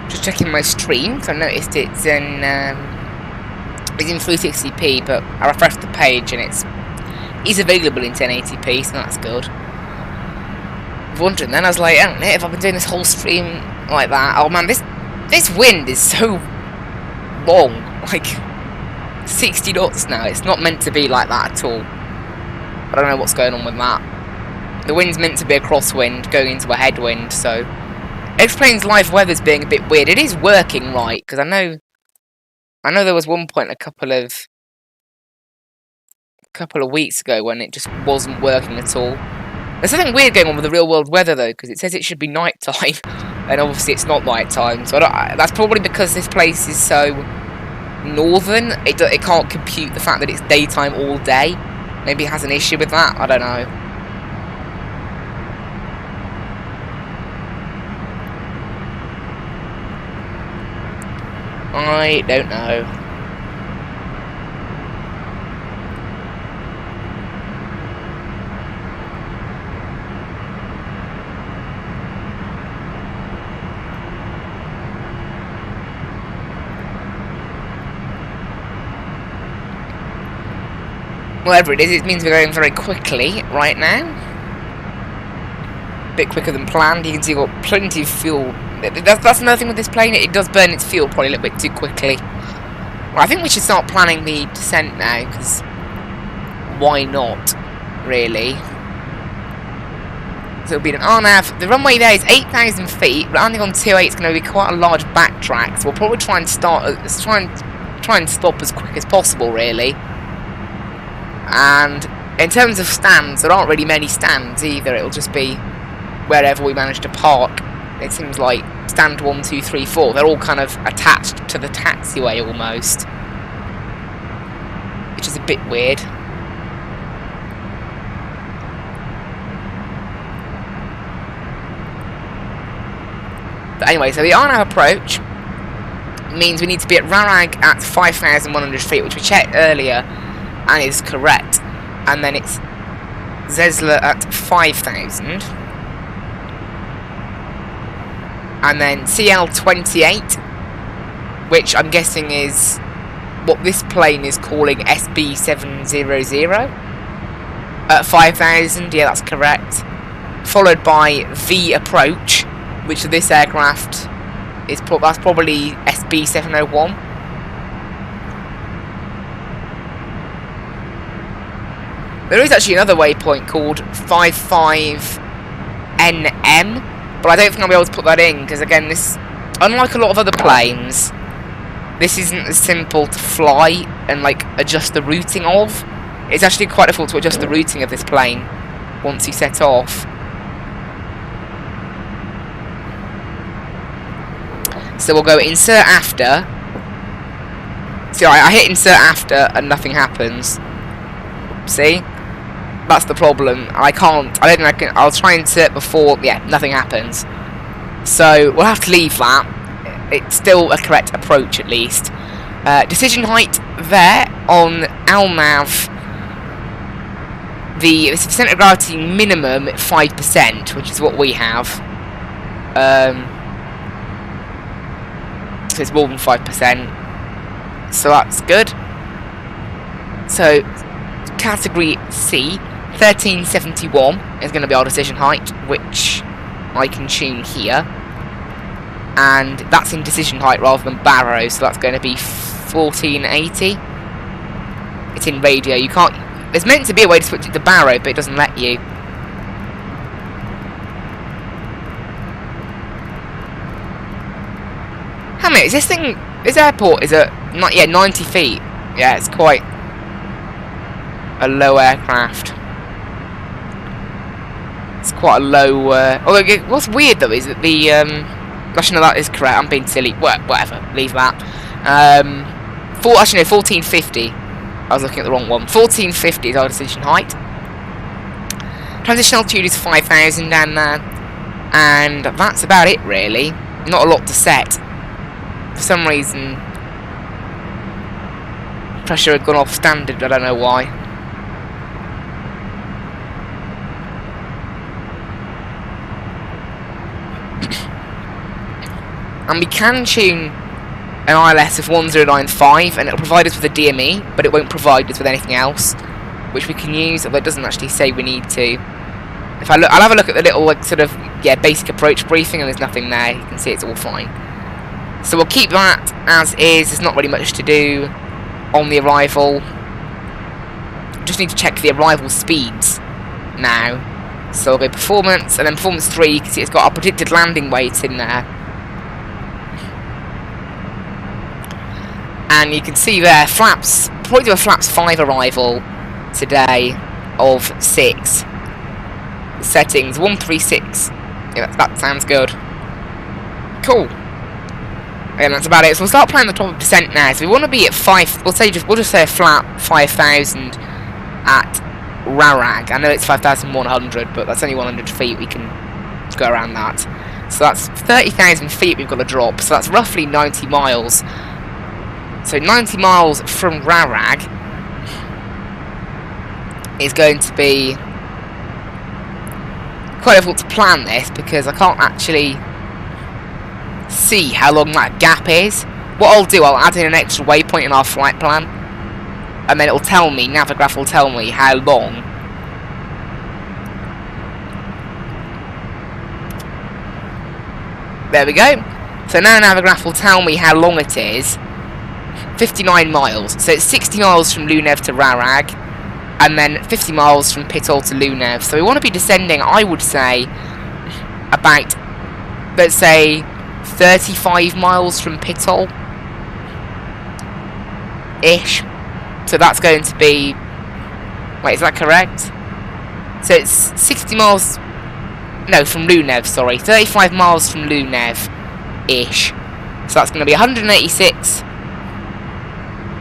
Just checking my stream, so I noticed it's in 360p, but I refreshed the page and it's available in 1080p, so that's good. I was wondering then, I was like, I don't know if I've been doing this whole stream like that. Oh man, this wind is so long, like 60 knots now. It's not meant to be like that at all. I don't know what's going on with that. The wind's meant to be a crosswind going into a headwind, so it explains live weather's being a bit weird. It is working right, because I know there was one point a couple of weeks ago when it just wasn't working at all. There's something weird going on with the real world weather though, because it says it should be night time, and obviously it's not night time. So that's probably because this place is so northern. It can't compute the fact that it's daytime all day. Maybe it has an issue with that, I don't know. I don't know. Whatever it is, it means we're going very quickly right now. A bit quicker than planned. You can see we've got plenty of fuel. That's another thing with this plane. It does burn its fuel probably a little bit too quickly. Well, I think we should start planning the descent now, because why not, really? So it'll be an RNAV. The runway there is 8,000 feet. Landing on 28 is going to be quite a large backtrack, so we'll probably try and start. Try and stop as quick as possible, really. And in terms of stands, there aren't really many stands either. It'll just be wherever we manage to park. It seems like stand 1, 2, 3, 4. They're all kind of attached to the taxiway almost, which is a bit weird. But anyway, so the RNAV approach means we need to be at Rarag at 5,100 feet, which we checked earlier and is correct. And then it's Zesla at 5,000. And then CL28, which I'm guessing is what this plane is calling SB700 at 5,000. Yeah, that's correct. Followed by V approach, which this aircraft is that's probably SB701. There is actually another waypoint called 55NM, but I don't think I'll be able to put that in, because again, this, unlike a lot of other planes, this isn't as simple to fly and like adjust the routing of. It's actually quite difficult to adjust the routing of this plane once you set off. So we'll go insert after. See, I hit insert after and nothing happens. See? That's the problem. I don't think I can. I'll try and insert before. Yeah, nothing happens. So we'll have to leave that. It's still a correct approach at least. Decision height there on LNAV. The centre of gravity minimum 5%, which is what we have. So it's more than 5%. So that's good. So category C, 1371 is going to be our decision height, which I can tune here. And that's in decision height rather than barrow, so that's going to be 1480. It's in radio. You can't. There's meant to be a way to switch it to barrow, but it doesn't let you. How many? Is this thing? This airport is at 90 feet. Yeah, it's quite a low aircraft. It's quite a low. Although what's weird though is that the actually no, that is correct. I'm being silly. Whatever. Leave that. Actually no, 1450. I was looking at the wrong one. 1450 is our decision height. Transition altitude is 5,000 down there, and that's about it really. Not a lot to set. For some reason, pressure had gone off standard. I don't know why. And we can tune an ILS of 1095, and it'll provide us with a DME, but it won't provide us with anything else, which we can use, although it doesn't actually say we need to. If I look, I'll have a look at the little basic approach briefing, and there's nothing there. You can see it's all fine. So we'll keep that as is. There's not really much to do on the arrival. Just need to check the arrival speeds now. So we'll go performance, and then performance 3. You can see it's got our predicted landing weight in there. And you can see there, flaps, probably do a flaps 5 arrival today of 6. Settings 136. Yeah, that sounds good. Cool. And that's about it. So we'll start playing the top of descent now. So we want to be at 5. We'll just say a flat 5,000 at Rarag. I know it's 5,100, but that's only 100 feet. We can go around that. So that's 30,000 feet we've got to drop. So that's roughly 90 miles. So 90 miles from Rarag is going to be quite difficult to plan this because I can't actually see how long that gap is. What I'll do, I'll add in an extra waypoint in our flight plan, and then it'll tell me, Navigraph will tell me how long there we go. So now Navigraph will tell me how long it is. 59 miles. So it's 60 miles from Lunev to Rarag, and then 50 miles from Pitol to Lunev. So we want to be descending, I would say, about, let's say, 35 miles from Pitol ish. So that's going to be, wait, is that correct? So it's 60 miles, no, from Lunev, sorry, 35 miles from Lunev ish. So that's going to be 186.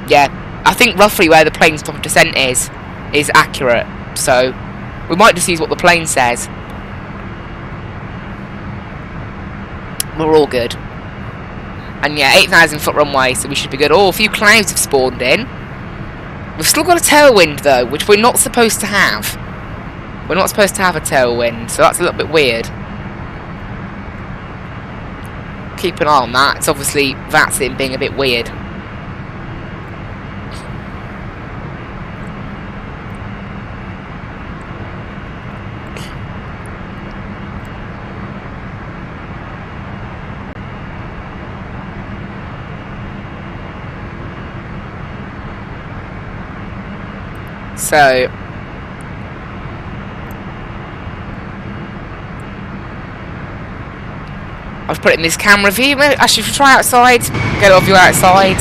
Yeah, I think roughly where the plane's top of descent is accurate. So we might just use what the plane says. We're all good. And yeah, 8,000 foot runway, so we should be good. Oh, a few clouds have spawned in. We've still got a tailwind though, which we're not supposed to have. We're not supposed to have a tailwind, so that's a little bit weird. Keep an eye on that. It's obviously Vatsim being a bit weird. So I've put it in this camera view. Actually, if you try outside, get a view outside.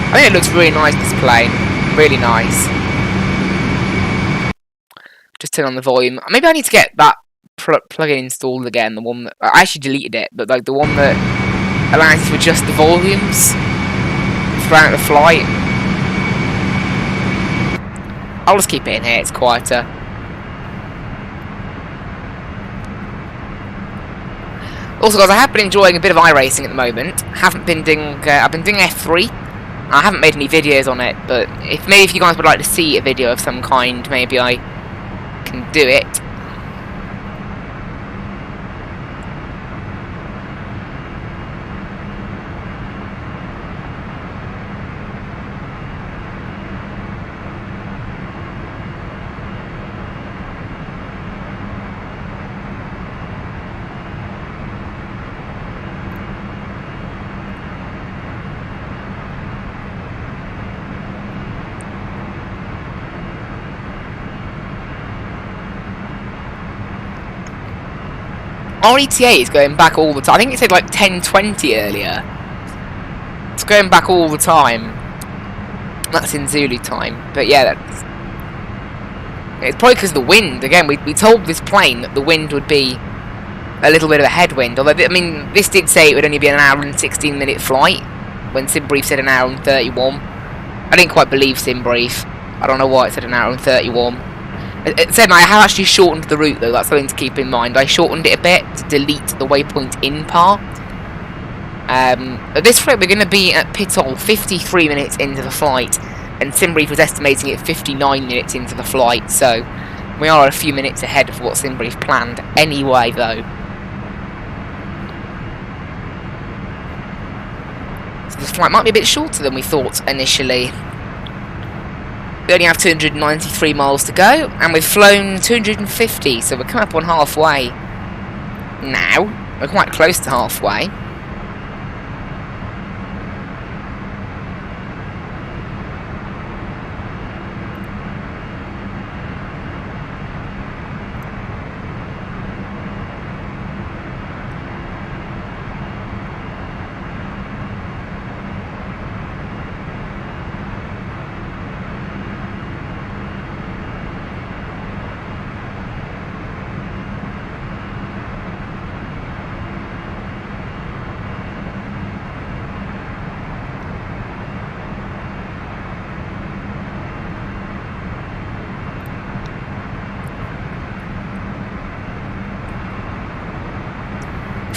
I think it looks really nice, this plane. Really nice. Just turn on the volume. Maybe I need to get that plugin installed again. The one that I actually deleted it, but like the one that allows you to adjust the volumes throughout the flight. I'll just keep it in here, it's quieter. Also guys, I have been enjoying a bit of iRacing at the moment. I've been doing F3. I haven't made any videos on it, but if you guys would like to see a video of some kind, maybe I can do it. Our ETA is going back all the time. I think it said like 10:20 earlier. It's going back all the time. That's in Zulu time. But yeah, it's probably because of the wind. Again, we told this plane that the wind would be a little bit of a headwind. Although, I mean, this did say it would only be an hour and 16-minute flight. When SimBrief said an hour and 31. I didn't quite believe SimBrief. I don't know why it said an hour and 31. It said I have actually shortened the route though, that's something to keep in mind. I shortened it a bit to delete the waypoint in part. At this flight we're going to be at Pitol 53 minutes into the flight, and SimBrief was estimating it 59 minutes into the flight, so we are a few minutes ahead of what SimBrief planned anyway though. So this flight might be a bit shorter than we thought initially. We only have 293 miles to go, and we've flown 250, so we're coming up on halfway now. We're quite close to halfway.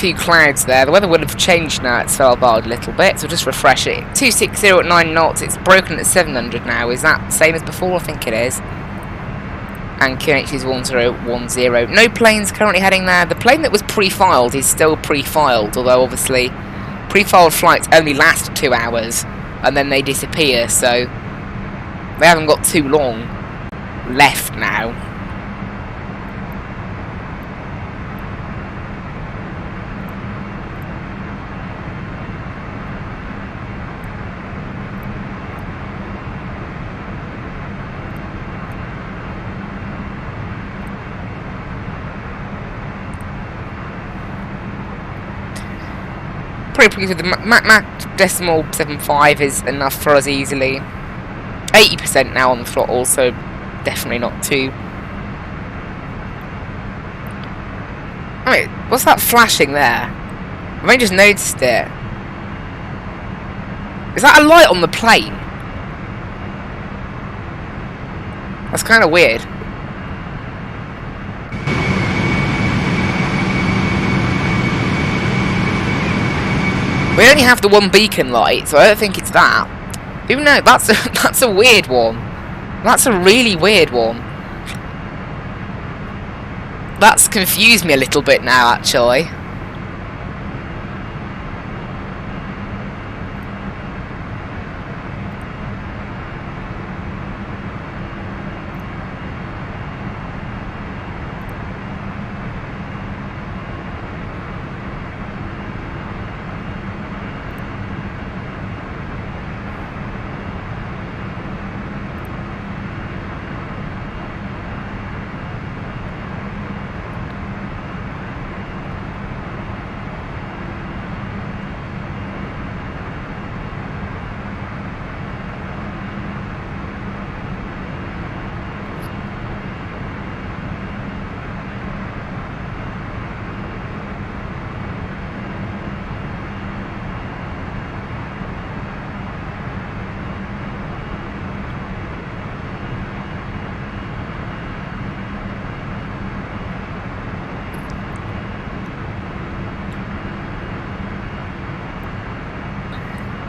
few clouds there. The weather would have changed now at Svalbard a little bit, so just refresh it. 260 at 9 knots. It's broken at 700 now. Is that the same as before? I think it is. And QNH is 1010. No planes currently heading there. The plane that was pre-filed is still pre-filed, although obviously pre-filed flights only last 2 hours and then they disappear, so they haven't got too long left now. Pretty pleased with the Mach decimal 75 is enough for us easily. 80% now on the throttle, so definitely not too. Wait, what's that flashing there? I've only just noticed it. Is that a light on the plane? That's kind of weird. We only have the one beacon light, so I don't think it's that. Who knows? That's a weird one. That's a really weird one. That's confused me a little bit now, actually.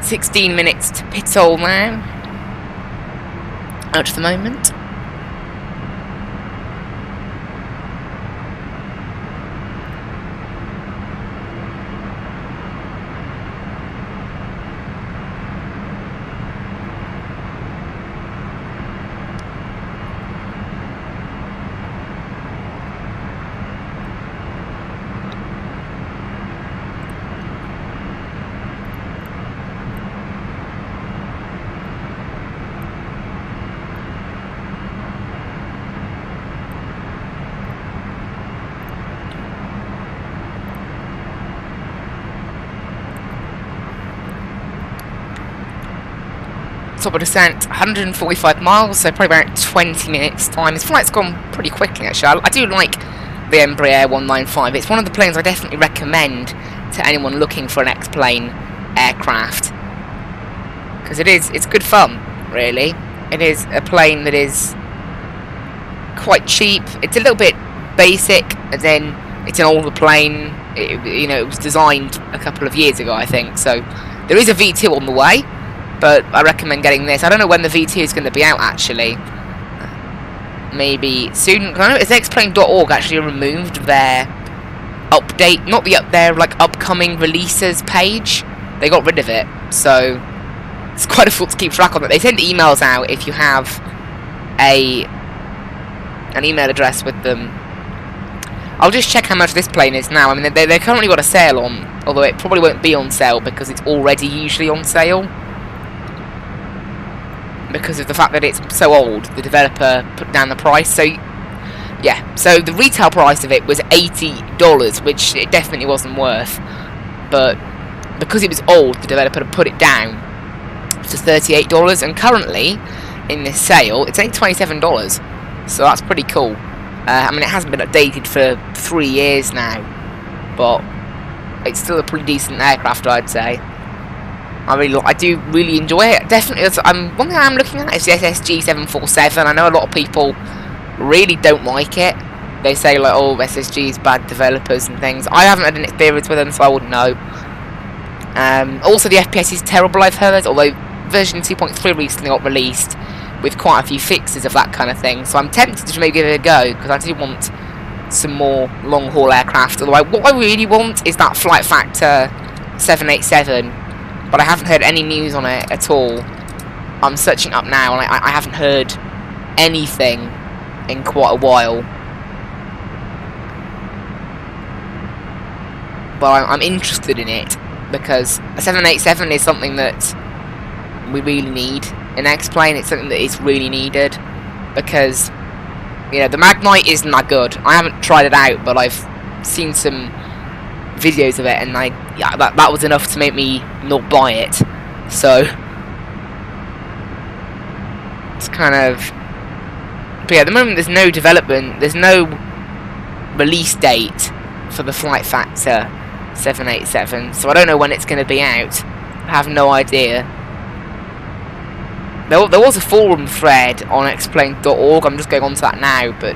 $16 minutes to pit all now. At the moment. Top of descent, 145 miles, so probably about 20 minutes time. This flight's gone pretty quickly actually. I do like the Embraer E195. It's one of the planes I definitely recommend to anyone looking for an X-plane aircraft. Because it's good fun, really. It is a plane that is quite cheap. It's a little bit basic, and then it's an older plane. It was designed a couple of years ago, I think. So there is a V2 on the way. But I recommend getting this. I don't know when the V2 is going to be out, actually. Maybe soon. I know it's xplane.org actually removed their update, not their like upcoming releases page. They got rid of it, so it's quite difficult to keep track of it. They send emails out if you have an email address with them. I'll just check how much this plane is now. I mean, they've currently got a sale on, although it probably won't be on sale because it's already usually on sale. Because of the fact that it's so old, the developer put down the price. So, yeah. So the retail price of it was $80, which it definitely wasn't worth. But because it was old, the developer put it down to $38. And currently, in this sale, it's only $27. So that's pretty cool. I mean, it hasn't been updated for 3 years now, but it's still a pretty decent aircraft, I'd say. I do really enjoy it. Definitely, one thing I'm looking at is the SSG 747. I know a lot of people really don't like it. they say like, oh, SSG's bad developers and things. I haven't had an experience with them, so I wouldn't know. Also, the FPS is terrible, I've heard, although version 2.3 recently got released with quite a few fixes of that kind of thing. So I'm tempted to maybe give it a go, because I do want some more long-haul aircraft. Although what I really want is that Flight Factor 787, but I haven't heard any news on it at all. I'm searching up now, and I haven't heard anything in quite a while. But I'm interested in it, because a 787 is something that we really need in X-Plane. It's something that is really needed, because, you know, the Magnite isn't that good. I haven't tried it out, but I've seen some videos of it, and that was enough to make me not buy it. So it's kind of, but yeah, at the moment there's no development, there's no release date for the Flight Factor 787, so I don't know when it's going to be out. I have no idea. There was a forum thread on xplane.org, I'm just going on to that now, but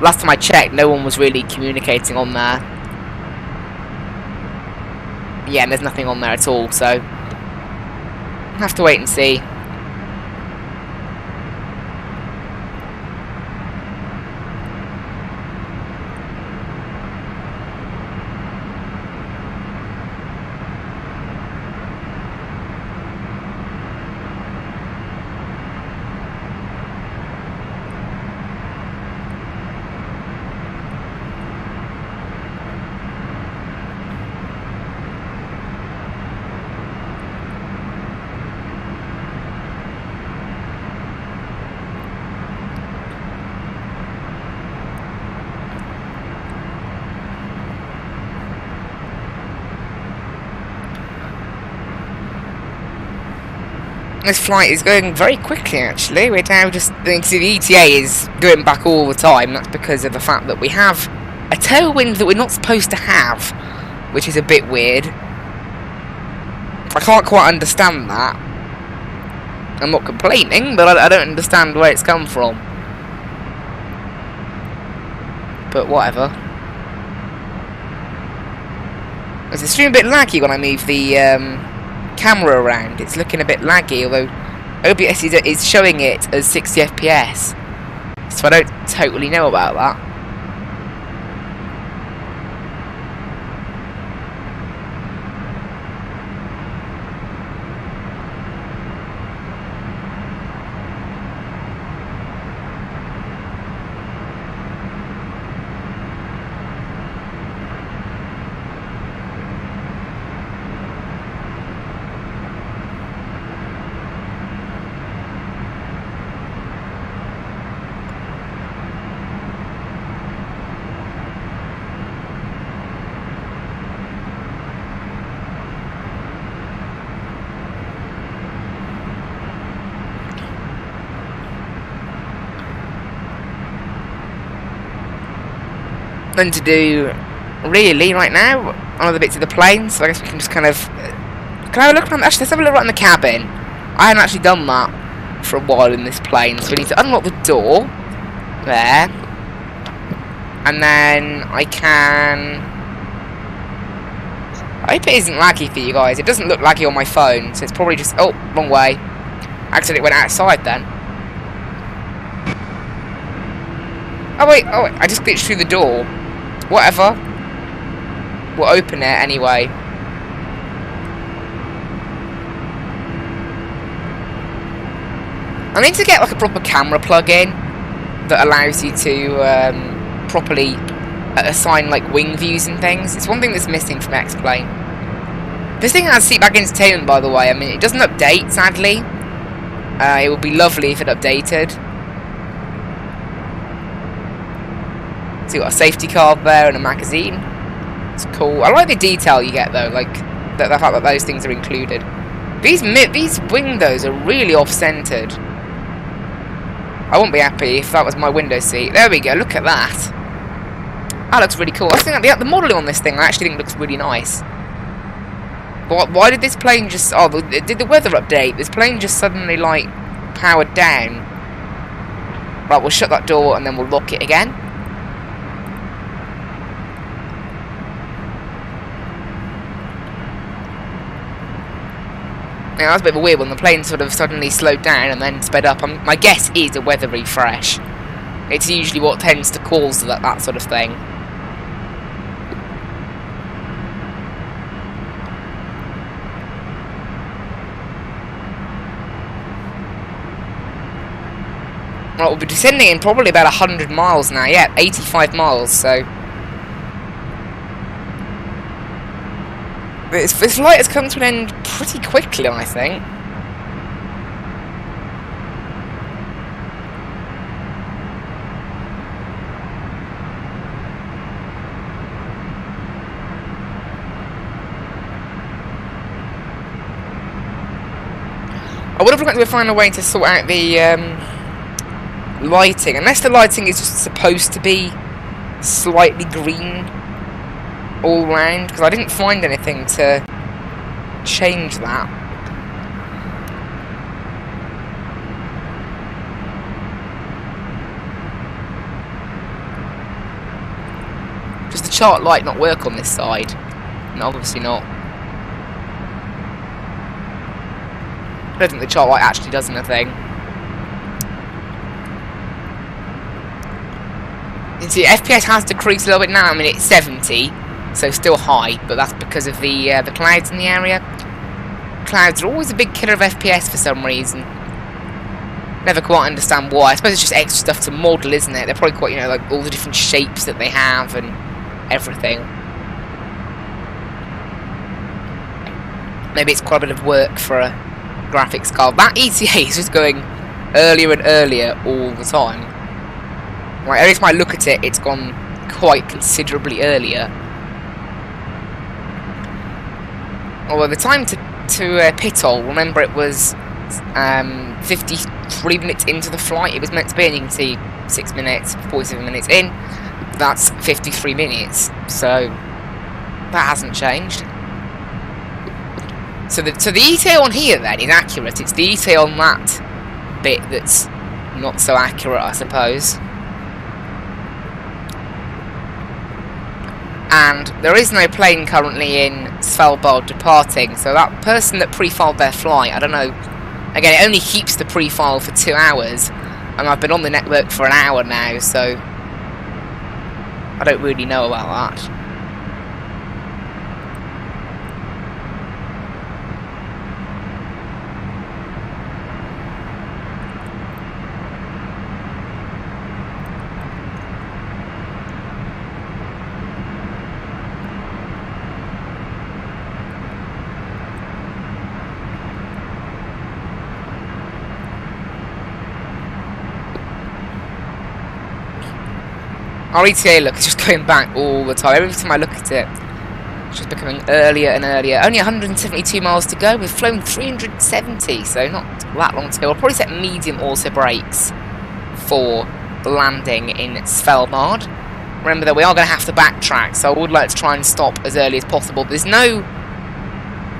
last time I checked, no one was really communicating on there. Yeah, and there's nothing on there at all, so I'll have to wait and see. This flight is going very quickly, actually. We're now just... the ETA is going back all the time. That's because of the fact that we have a tailwind that we're not supposed to have, which is a bit weird. I can't quite understand that. I'm not complaining, but I don't understand where it's come from. But whatever. It's a stream a bit laggy when I move the camera around. It's looking a bit laggy, although OBS is showing it as 60 FPS, so I don't totally know about that. Nothing to do really right now on other bits of the plane, so I guess we can just kind of can I have a look around? Actually, let's have a look around the cabin. I haven't actually done that for a while in this plane, so we need to unlock the door there, and then I can, I hope it isn't laggy for you guys. It doesn't look laggy on my phone, so it's probably just, oh, wrong way. Actually, it went outside then. Oh wait, I just glitched through the door. Whatever. We'll open it anyway. I need to get like a proper camera plug-in that allows you to properly assign like wing views and things. It's one thing that's missing from X-Plane. This thing has seatback entertainment, by the way. I mean, it doesn't update, sadly. It would be lovely if it updated. So you've got a safety card there and a magazine. It's cool. I like the detail you get though, like the fact that those things are included. These windows are really off-centered. I wouldn't be happy if that was my window seat. There we go. Look at that. That looks really cool. I think the modelling on this thing I actually think looks really nice. But why did this plane just? Oh, did the weather update? This plane just suddenly like powered down. Right, we'll shut that door and then we'll lock it again. Yeah, that was a bit of a weird one. The plane sort of suddenly slowed down and then sped up. My guess is a weather refresh. It's usually what tends to cause that sort of thing. Well, we'll be descending in probably about 100 miles now. Yeah, 85 miles, so... This flight has come to an end pretty quickly, I think. I would have liked to find a way to sort out the lighting, unless the lighting is just supposed to be slightly green all round, because I didn't find anything to change that. Does the chart light not work on this side? No, obviously not. I don't think the chart light actually does anything. You can see FPS has decreased a little bit now. I mean, it's 70, so still high, but that's because of the clouds in the area. Clouds are always a big killer of FPS for some reason. Never quite understand why. I suppose it's just extra stuff to model, isn't it? They're probably quite, you know, like all the different shapes that they have and everything. Maybe it's quite a bit of work for a graphics card. That ETA is just going earlier and earlier all the time. Right, every time I look at it, it's gone quite considerably earlier. Although the time to Pitol, remember it was 53 minutes into the flight. It was meant to be, and you can see 6 minutes, 47 minutes in. That's 53 minutes, so that hasn't changed. So the ETA on here then is accurate. It's the ETA on that bit that's not so accurate, I suppose. And there is no plane currently in Svalbard departing, so that person that pre-filed their flight, I don't know, again, it only keeps the pre-file for 2 hours, and I've been on the network for an hour now, so I don't really know about that. Our ETA, look, is just going back all the time. Every time I look at it, it's just becoming earlier and earlier. Only 172 miles to go. We've flown 370, so not that long to go. We'll probably set medium auto brakes for the landing in Svalbard. Remember that we are going to have to backtrack, so I would like to try and stop as early as possible. There's no...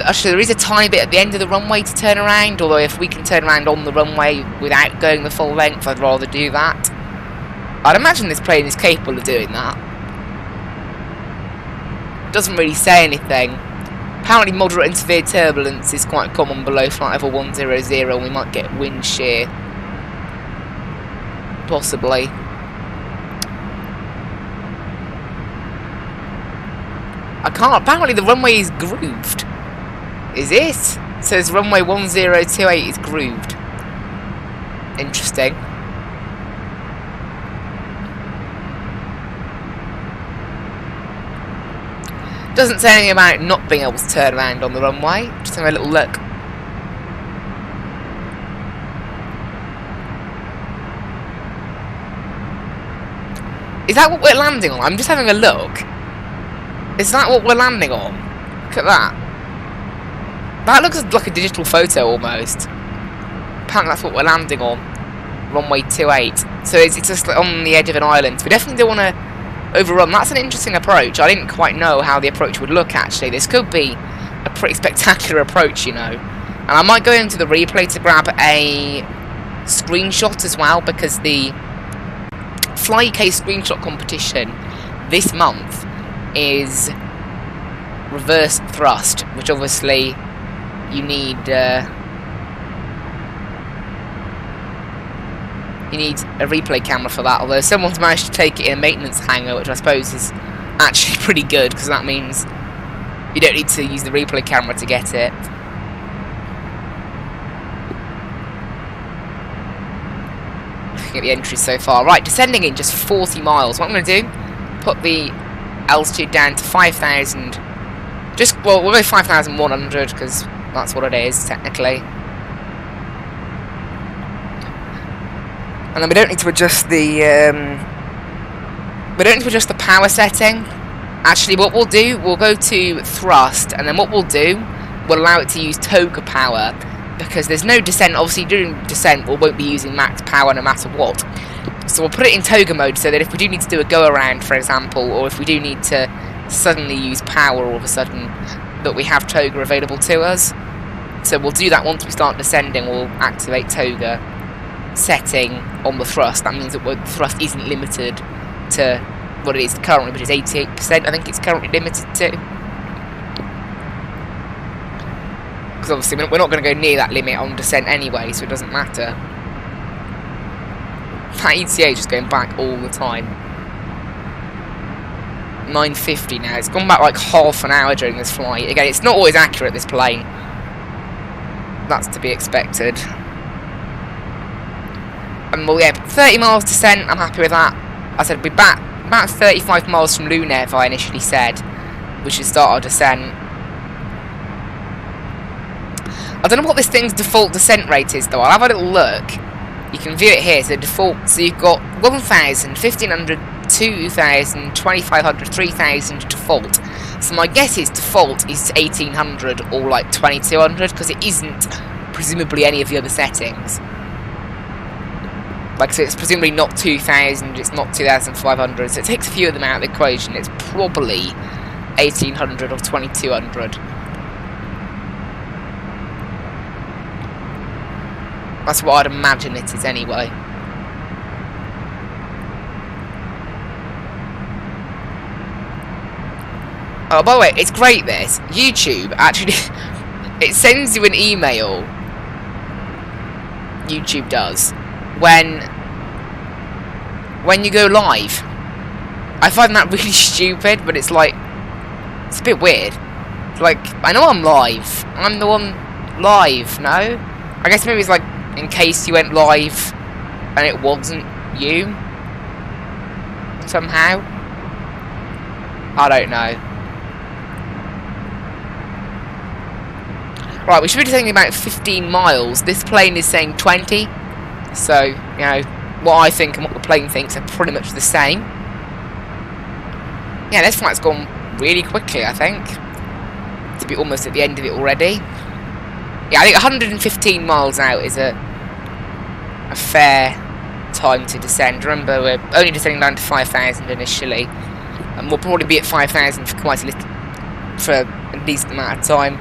Actually, there is a tiny bit at the end of the runway to turn around, although if we can turn around on the runway without going the full length, I'd rather do that. I'd imagine this plane is capable of doing that. Doesn't really say anything. Apparently moderate and severe turbulence is quite common below flight level 100, and we might get wind shear. Possibly. I can't... Apparently the runway is grooved. Is it? It says runway 1028 is grooved. Interesting. Doesn't say anything about not being able to turn around on the runway. Just have a little look. Is that what we're landing on? I'm just having a look. Is that what we're landing on? Look at that. That looks like a digital photo almost. Apparently that's what we're landing on. Runway 28. So it's just on the edge of an island. We definitely don't want to overrun. That's an interesting approach. I didn't quite know how the approach would look, actually. This could be a pretty spectacular approach, you know. And I might go into the replay to grab a screenshot as well, because the Fly UK screenshot competition this month is reverse thrust, which obviously you need a replay camera for that, although someone's managed to take it in a maintenance hangar, which I suppose is actually pretty good, because that means you don't need to use the replay camera to get it. Looking at the entries so far. Right, descending in just 40 miles. What I'm going to do, put the altitude down to 5,000. Well, we'll go 5,100, because that's what it is, technically. And then we don't need to adjust the power setting. Actually, what we'll do, we'll go to thrust, and then what we'll do, we'll allow it to use toga power, because there's no descent. Obviously, during descent, we won't be using max power no matter what. So we'll put it in toga mode, so that if we do need to do a go around, for example, or if we do need to suddenly use power all of a sudden, that we have toga available to us. So we'll do that once we start descending. We'll activate toga setting on the thrust. That means that the thrust isn't limited to what it is currently, which is 88%. I think it's currently limited to. Because obviously we're not going to go near that limit on descent anyway, so it doesn't matter. That ETA is just going back all the time. 9:50 now. It's gone back like half an hour during this flight. Again, it's not always accurate, this plane. That's to be expected. And well, yeah, 30 miles descent, I'm happy with that. I said we'd be back about 35 miles from Longyearbyen, I initially said. We should start our descent. I don't know what this thing's default descent rate is, though. I'll have a little look. You can view it here. So default, so you've got 1,000, 1,500, 2,000, 2,500, 3,000 default. So my guess is default is 1,800 or like 2,200, because it isn't presumably any of the other settings. Like, so it's presumably not 2,000, it's not 2,500, so it takes a few of them out of the equation. It's probably 1,800 or 2,200. That's what I'd imagine it is anyway. Oh, by the way, it's great this. YouTube actually, it sends you an email. YouTube does. When you go live. I find that really stupid, but it's like, it's a bit weird. It's like, I know I'm live. I'm the one live, no? I guess maybe it's like, in case you went live and it wasn't you. Somehow. I don't know. Right, we should be thinking about 15 miles. This plane is saying 20. So, you know, what I think and what the plane thinks are pretty much the same. Yeah, this flight's gone really quickly, I think. To be almost at the end of it already. Yeah, I think 115 miles out is a fair time to descend. Remember, we're only descending down to 5,000 initially. And we'll probably be at 5,000 for quite a little, for a decent amount of time.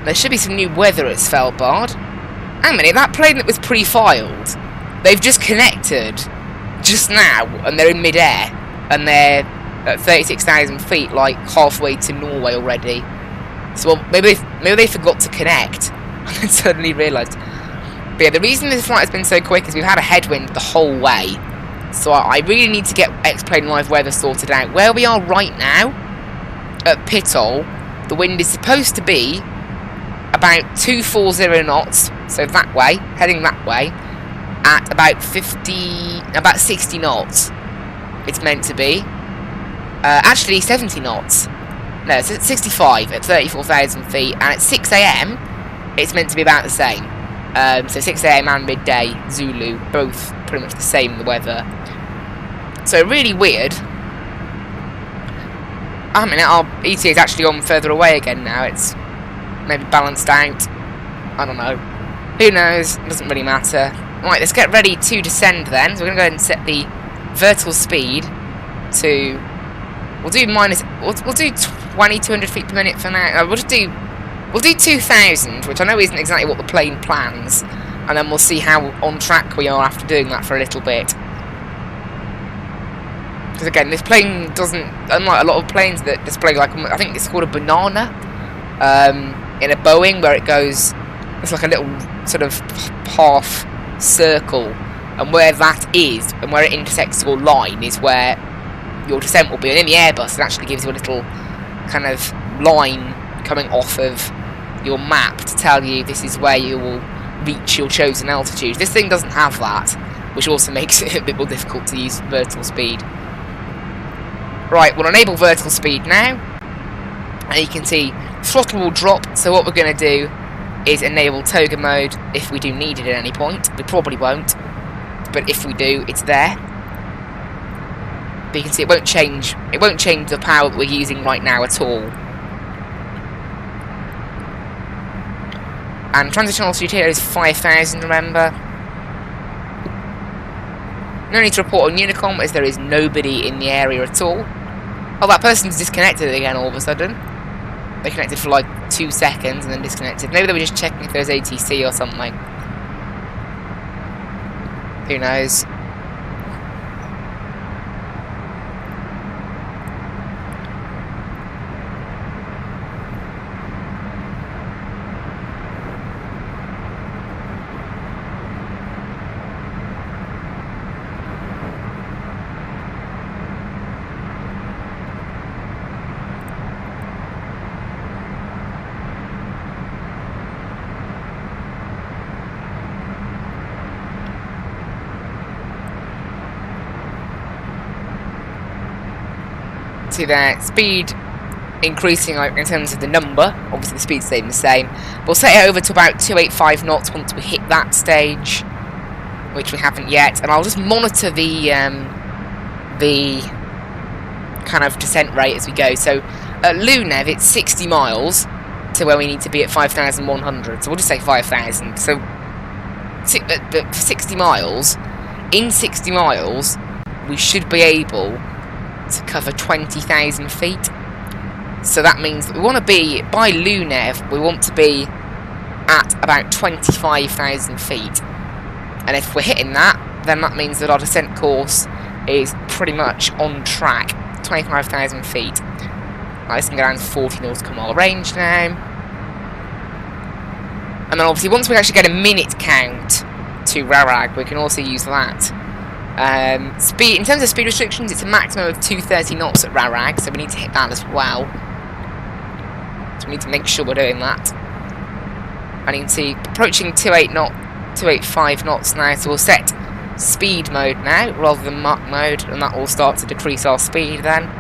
There should be some new weather at Svalbard. Hang a minute, that plane that was pre-filed, they've just connected just now, and they're in mid-air, and they're at 36,000 feet, like halfway to Norway already. So well, maybe they forgot to connect, and then suddenly realised. But yeah, the reason this flight has been so quick is we've had a headwind the whole way. So I really need to get X-Plane Live weather sorted out. Where we are right now, at Pitol, the wind is supposed to be about 240 knots, so that way, heading that way, at about 60 knots. It's meant to be. Actually, 70 knots. No, it's at 65 at 34,000 feet, and at 6 AM, it's meant to be about the same. So 6 AM and midday, Zulu, both pretty much the same in the weather. So really weird. I mean, our ETA is actually gone further away again now. It's maybe balanced out. I don't know. Who knows? It doesn't really matter. Right, let's get ready to descend then. So we're going to go ahead and set the vertical speed to... We'll do 2,200 feet per minute for now. We'll do 2,000, which I know isn't exactly what the plane plans. And then we'll see how on track we are after doing that for a little bit. Because again, this plane doesn't... Unlike a lot of planes that display like... I think it's called a banana. in a Boeing where it goes, it's like a little sort of half circle, and where that is, and where it intersects your line, is where your descent will be. And in the Airbus, it actually gives you a little kind of line coming off of your map to tell you this is where you will reach your chosen altitude. This thing doesn't have that, which also makes it a bit more difficult to use vertical speed. Right, we'll enable vertical speed now, and you can see throttle will drop. So what we're going to do is enable toga mode if we do need it at any point. We probably won't, but if we do, it's there. But you can see it won't change. It won't change the power that we're using right now at all. And transition altitude here is 5,000. Remember. No need to report on Unicom, as there is nobody in the area at all. Oh, that person's disconnected again all of a sudden. They connected for like 2 seconds and then disconnected. Maybe they were just checking if there's ATC or something. Who knows? See there, speed increasing in terms of the number. Obviously the speed's staying the same. We'll set it over to about 285 knots once we hit that stage, which we haven't yet. And I'll just monitor the kind of descent rate as we go. So at Lunev it's 60 miles to where we need to be at 5,100. So we'll just say 5,000. So 60 miles, in 60 miles, we should be able to cover 20,000 feet. So that means that we want to be, by Lunev, we want to be at about 25,000 feet. And if we're hitting that, then that means that our descent course is pretty much on track. 25,000 feet. Right, this can go down to 40 nautical mile range now. And then obviously once we actually get a minute count to Rarag, we can also use that. Speed, in terms of speed restrictions, it's a maximum of 230 knots at Rarag, so we need to hit that as well. So we need to make sure we're doing that. And you can see approaching 285 knots now, so we'll set speed mode now rather than Mach mode, and that will start to decrease our speed then.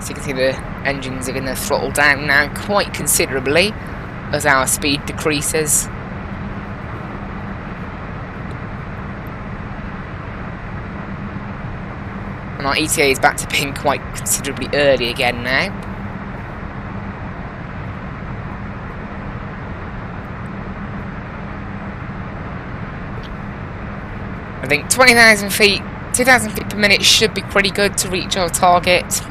So you can see the engines are going to throttle down now quite considerably as our speed decreases. And our ETA is back to being quite considerably early again now. I think 20,000 feet, 2,000 feet per minute should be pretty good to reach our target.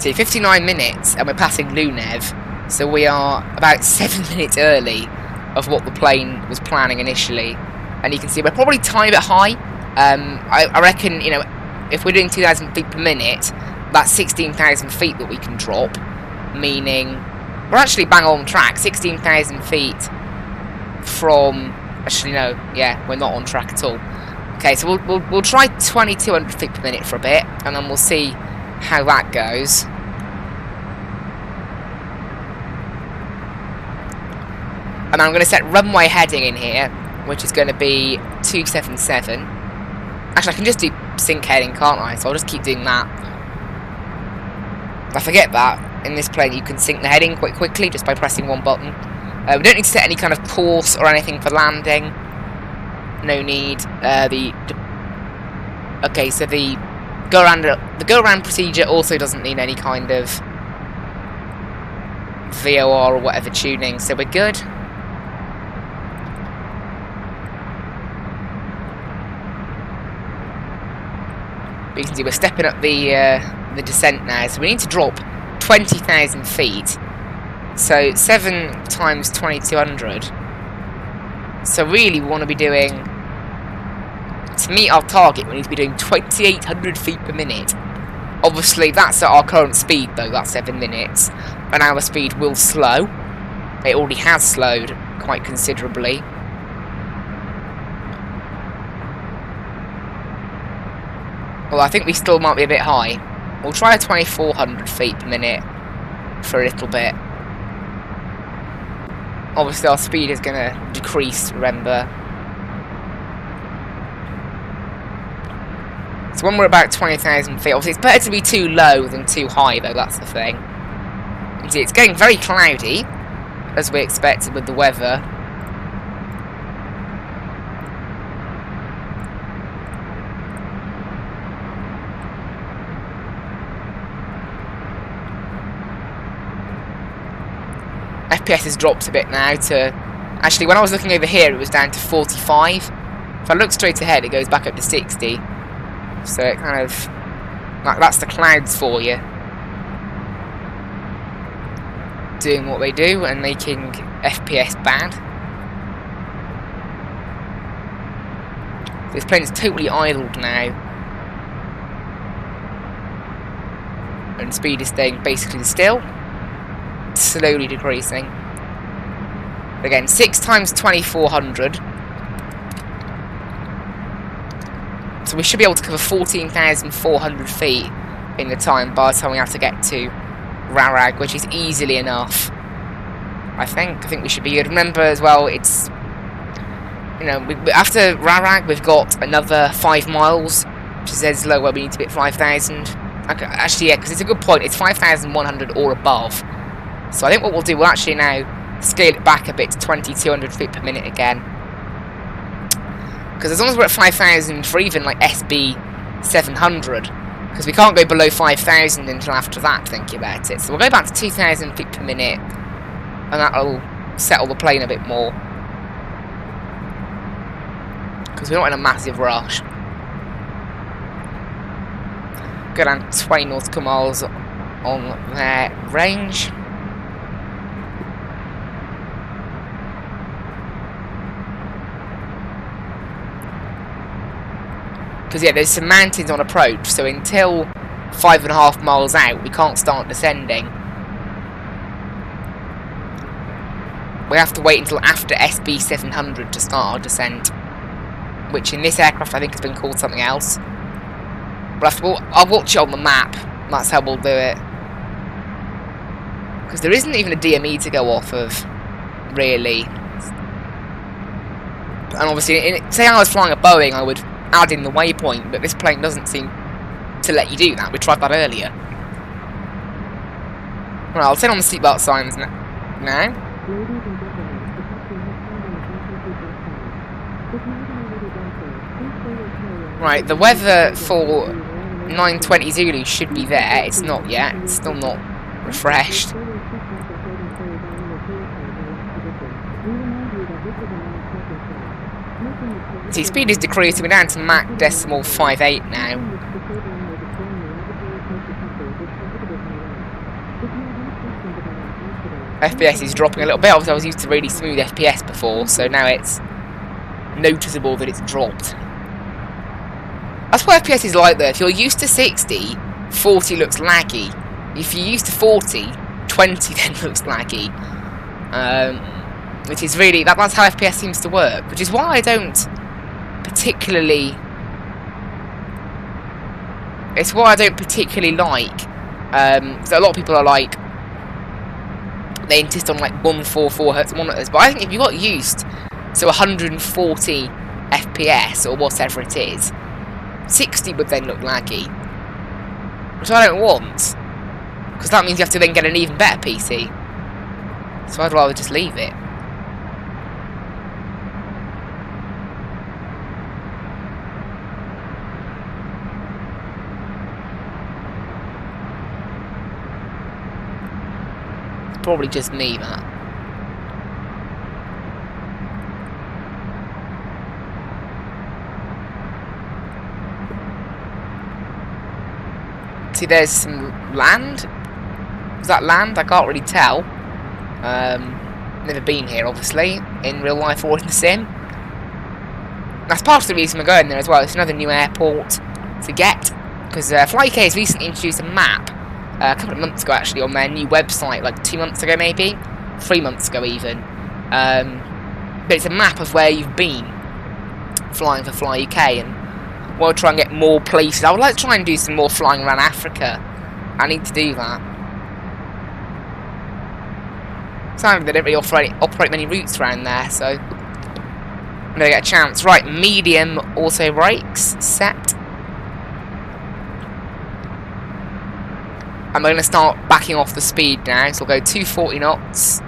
See, 59 minutes and we're passing Lunev, so we are about 7 minutes early of what the plane was planning initially. And you can see we're probably tiny bit high. I reckon, you know, if we're doing 2,000 feet per minute, that's 16,000 feet that we can drop, meaning we're actually bang on track. 16,000 feet from, actually no, yeah, we're not on track at all. Okay, so we'll try 2,200 feet per minute for a bit, and then we'll see how that goes. And I'm going to set runway heading in here, which is going to be 277. Actually, I can just do sync heading, can't I? So I'll just keep doing that. I forget that in this plane you can sync the heading quite quickly just by pressing one button. We don't need to set any kind of course or anything for landing. No need. Okay, so the go-around procedure also doesn't need any kind of VOR or whatever tuning, so we're good. you can see we're stepping up the descent now, so we need to drop 20,000 feet. So 7 times 2,200. So really, we want to be doing, to meet our target, we need to be doing 2,800 feet per minute. Obviously, that's at our current speed, though. That's 7 minutes, and our speed will slow. It already has slowed quite considerably. Well, I think we still might be a bit high. We'll try 2,400 feet per minute for a little bit. Obviously, our speed is going to decrease, remember. So when we're about 20,000 feet, obviously it's better to be too low than too high, though, that's the thing. You see, it's getting very cloudy, as we expected with the weather. FPS has dropped a bit now to... Actually, when I was looking over here, it was down to 45. If I look straight ahead, it goes back up to 60. So it kind of... Like, that's the clouds for you. Doing what they do and making FPS bad. This plane's totally idled now. And speed is staying basically still. Slowly decreasing. Again, 6 times 2,400. So we should be able to cover 14,400 feet in the time by the time we have to get to Rarag, which is easily enough. I think we should be good. Remember as well, it's, you know, after Rarag we've got another 5 miles, which is Eslo, where we need to be at 5,000. Actually, yeah, because it's a good point. It's 5,100 or above. So I think what we'll do, we'll actually now scale it back a bit to 2,200 feet per minute again. Because as long as we're at 5,000 for even like SB 700, because we can't go below 5,000 until after that, thinking about it. So we'll go back to 2,000 feet per minute, and that'll settle the plane a bit more. Because we're not in a massive rush. Go down 20 nautical miles on their range. Because, yeah, there's some mountains on approach, so until 5.5 miles out, we can't start descending. We have to wait until after SB 700 to start our descent. Which, in this aircraft, I think has been called something else. But I'll watch it on the map. That's how we'll do it. Because there isn't even a DME to go off of, really. And obviously, say I was flying a Boeing, I would add in the waypoint, but this plane doesn't seem to let you do that. We tried that earlier. Right, I'll turn on the seatbelt signs now. Right, the weather for 9:20 Zulu should be there. It's not yet. It's still not refreshed. See, speed is decreasing. We're down to Mach decimal 58 now. FPS is dropping a little bit. Obviously, I was used to really smooth FPS before, so now it's noticeable that it's dropped. That's what FPS is like, though. If you're used to 60, 40 looks laggy. If you're used to 40, 20 then looks laggy. Which is really... That's how FPS seems to work. Which is why I don't particularly... It's what I don't particularly like. So a lot of people are like... They insist on like 144 Hz monitors. But I think if you got used to 140 FPS or whatever it is, 60 would then look laggy. Which I don't want. Because that means you have to then get an even better PC. So I'd rather just leave it. It's probably just me, that. see there's some land. Is that land? I can't really tell. Never been here, obviously, in real life or in the sim. That's part of the reason we're going there as well. It's another new airport to get, because FlyK has recently introduced a map, a couple of months ago actually, on their new website, like 2 months ago maybe, 3 months ago even. But it's a map of where you've been flying for FlyK, and we'll try and get more places. I would like to try and do some more flying around Africa. I need to do that. Sadly, they don't really operate many routes around there, so I'm going to get a chance. Right, medium auto brakes set. I'm going to start backing off the speed now, so we'll go 240 knots.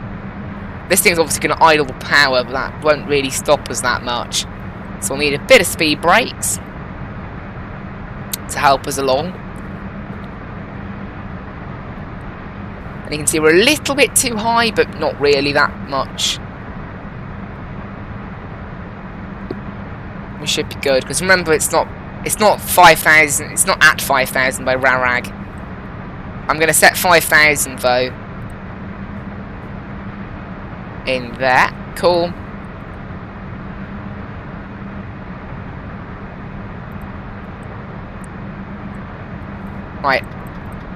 This thing's obviously going to idle the power, but that won't really stop us that much. So we'll need a bit of speed brakes to help us along. And you can see we're a little bit too high, but not really that much. We should be good, because remember, it's not 5,000. It's not at 5,000 by Rarag. I'm going to set 5,000 though. In there, cool. Right.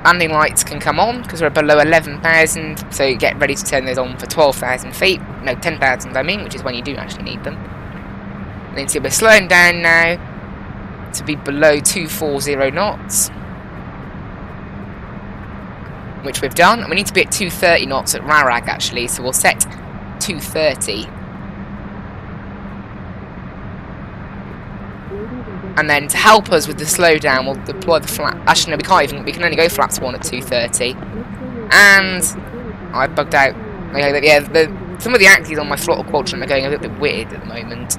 Landing lights can come on because we're below 11,000, so get ready to turn those on for 12,000 feet. No, 10,000 I mean, which is when you do actually need them. And then see we're slowing down now to be below 240 knots, which we've done. And we need to be at 230 knots at Rarag actually, so we'll set 230. And then to help us with the slowdown, we'll deploy the flap. Actually, no, we can't even. We can only go flaps 1 at 230. And I bugged out. Okay, yeah, some of the axes on my throttle quadrant are going a little bit weird at the moment.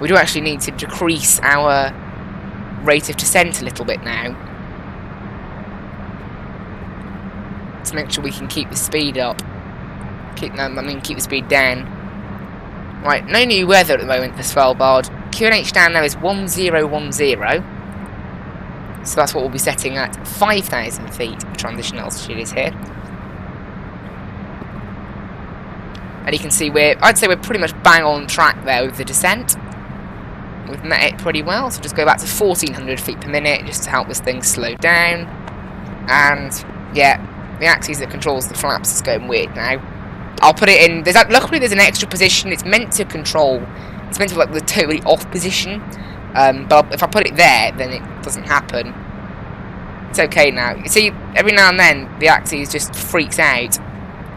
We do actually need to decrease our rate of descent a little bit now to make sure we can keep the speed up. Keep the speed down. Right, no new weather at the moment for Svalbard. QNH down now is 1010. So that's what we'll be setting at 5,000 feet. The transition altitude is here. And you can see I'd say we're pretty much bang on track there with the descent. We've met it pretty well, so just go back to 1,400 feet per minute just to help this thing slow down. And yeah, the axis that controls the flaps is going weird now. I'll put it in. Luckily, there's an extra position. It's meant to control. It's meant to be like the totally off position. But if I put it there, then it doesn't happen. It's okay now. You see, every now and then the axis just freaks out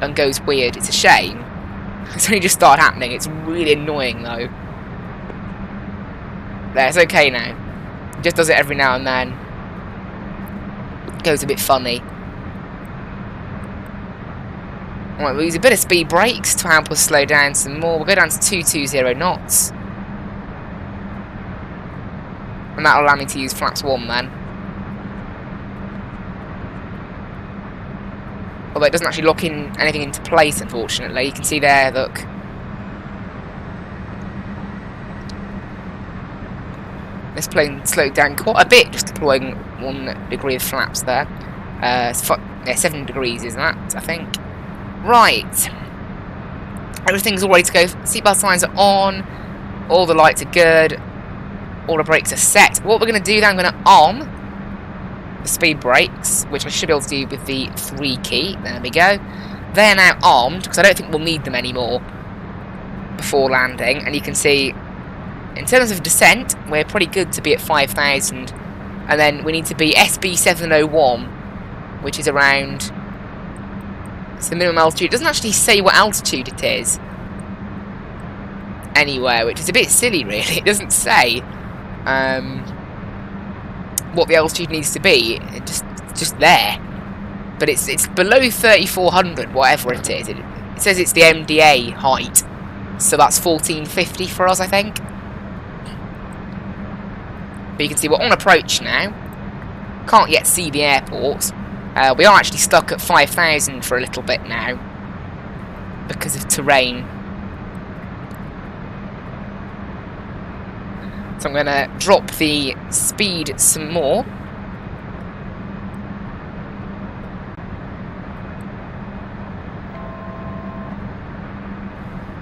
and goes weird. It's a shame. It's only just started happening. It's really annoying though. There, it's okay now. It just does it every now and then. It goes a bit funny. Right, we'll use a bit of speed brakes to help us slow down some more. We'll go down to 220 knots. And that'll allow me to use flaps 1 then. Although it doesn't actually lock anything into place, unfortunately. You can see there, look. This plane slowed down quite a bit, just deploying 1 degree of flaps there. Yeah, 7 degrees is that, I think. Right, everything's all ready to go. Seatbelt signs are on, all the lights are good, all the brakes are set. What we're going to do then, I'm going to arm the speed brakes, which I should be able to do with the 3 key. There we go. They're now armed, because I don't think we'll need them anymore before landing. And you can see, in terms of descent, we're pretty good to be at 5,000. And then we need to be SB 701, which is around... It's the minimum altitude. It doesn't actually say what altitude it is anywhere, which is a bit silly, really. It doesn't say what the altitude needs to be. It's just there. But it's below 3,400, whatever it is. It says it's the MDA height, so that's 1,450 for us, I think. But you can see we're on approach now. Can't yet see the airport. We are actually stuck at 5,000 for a little bit now because of terrain. So I'm going to drop the speed some more.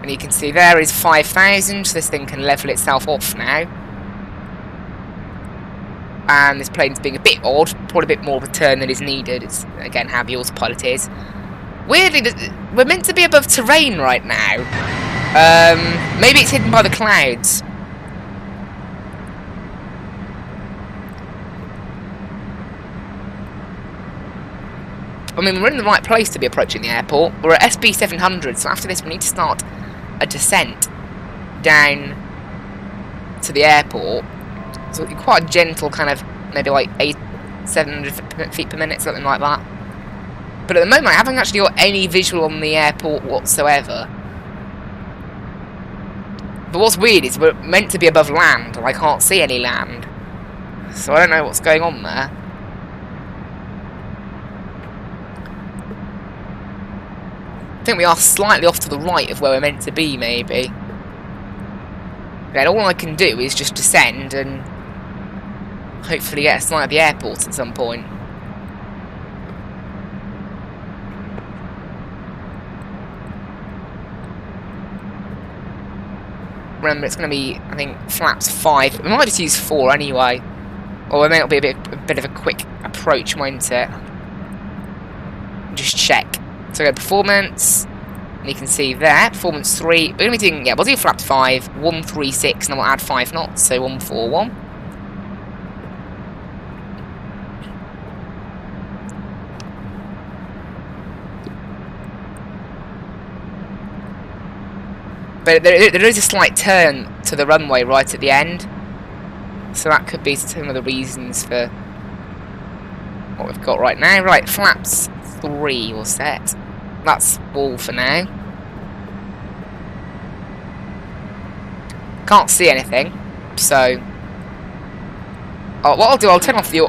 And you can see there is 5,000, so this thing can level itself off now. And this plane's being a bit odd, probably a bit more of a turn than is needed. It's, again, how the autopilot is. Weirdly, we're meant to be above terrain right now. Maybe it's hidden by the clouds. I mean, we're in the right place to be approaching the airport. We're at SB 700, so after this we need to start a descent down to the airport. So quite a gentle kind of, maybe like 700 feet per minute, something like that. But at the moment I haven't actually got any visual on the airport whatsoever. But what's weird is we're meant to be above land, and I can't see any land. So I don't know what's going on there. I think we are slightly off to the right of where we're meant to be, maybe. And all I can do is just descend and hopefully get a sight of the airport at some point. Remember, it's going to be, I think, flaps 5. We might just use 4 anyway. Or it may not be a bit of a quick approach, won't it? Just check. So go performance. And you can see there, performance 3. We're going to be doing, yeah, we'll do flaps 5, 136, and then we'll add 5 knots, so 141. But there is a slight turn to the runway right at the end. So that could be some of the reasons for what we've got right now. Right, flaps 3 will set. That's all for now. Can't see anything. So what I'll do, I'll turn off the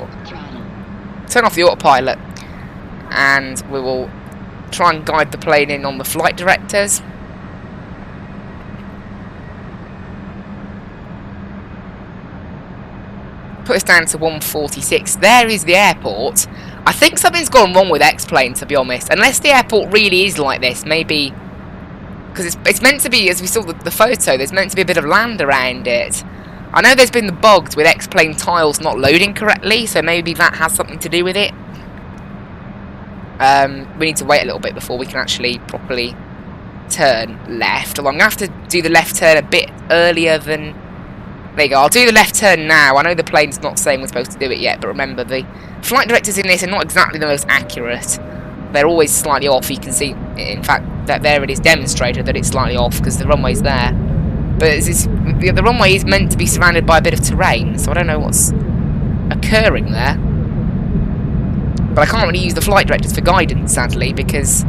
autopilot. And we will try and guide the plane in on the flight directors. Put us down to 146. There is the airport. I think something's gone wrong with X-Plane, to be honest. Unless the airport really is like this, maybe... Because it's meant to be, as we saw the photo, there's meant to be a bit of land around it. I know there's been the bugs with X-Plane tiles not loading correctly, so maybe that has something to do with it. We need to wait a little bit before we can actually properly turn left. Although I'm going to have to do the left turn a bit earlier than... There you go, I'll do the left turn now. I know the plane's not saying we're supposed to do it yet, but remember, the flight directors in this are not exactly the most accurate. They're always slightly off. You can see, in fact, that there it is demonstrated that it's slightly off because the runway's there. But the runway is meant to be surrounded by a bit of terrain, so I don't know what's occurring there. But I can't really use the flight directors for guidance, sadly, because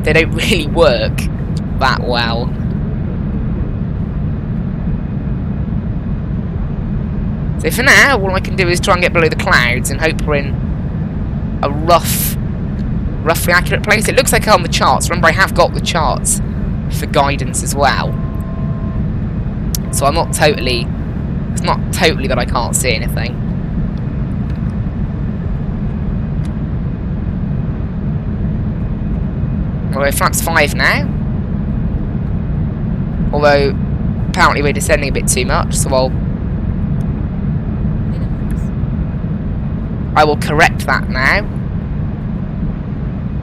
they don't really work that well. So for now, all I can do is try and get below the clouds and hope we're in a roughly accurate place. It looks like on the charts. Remember, I have got the charts for guidance as well. So I'm not totally... It's not totally that I can't see anything. We're flaps 5 now. Although, apparently we're descending a bit too much, so I will correct that now.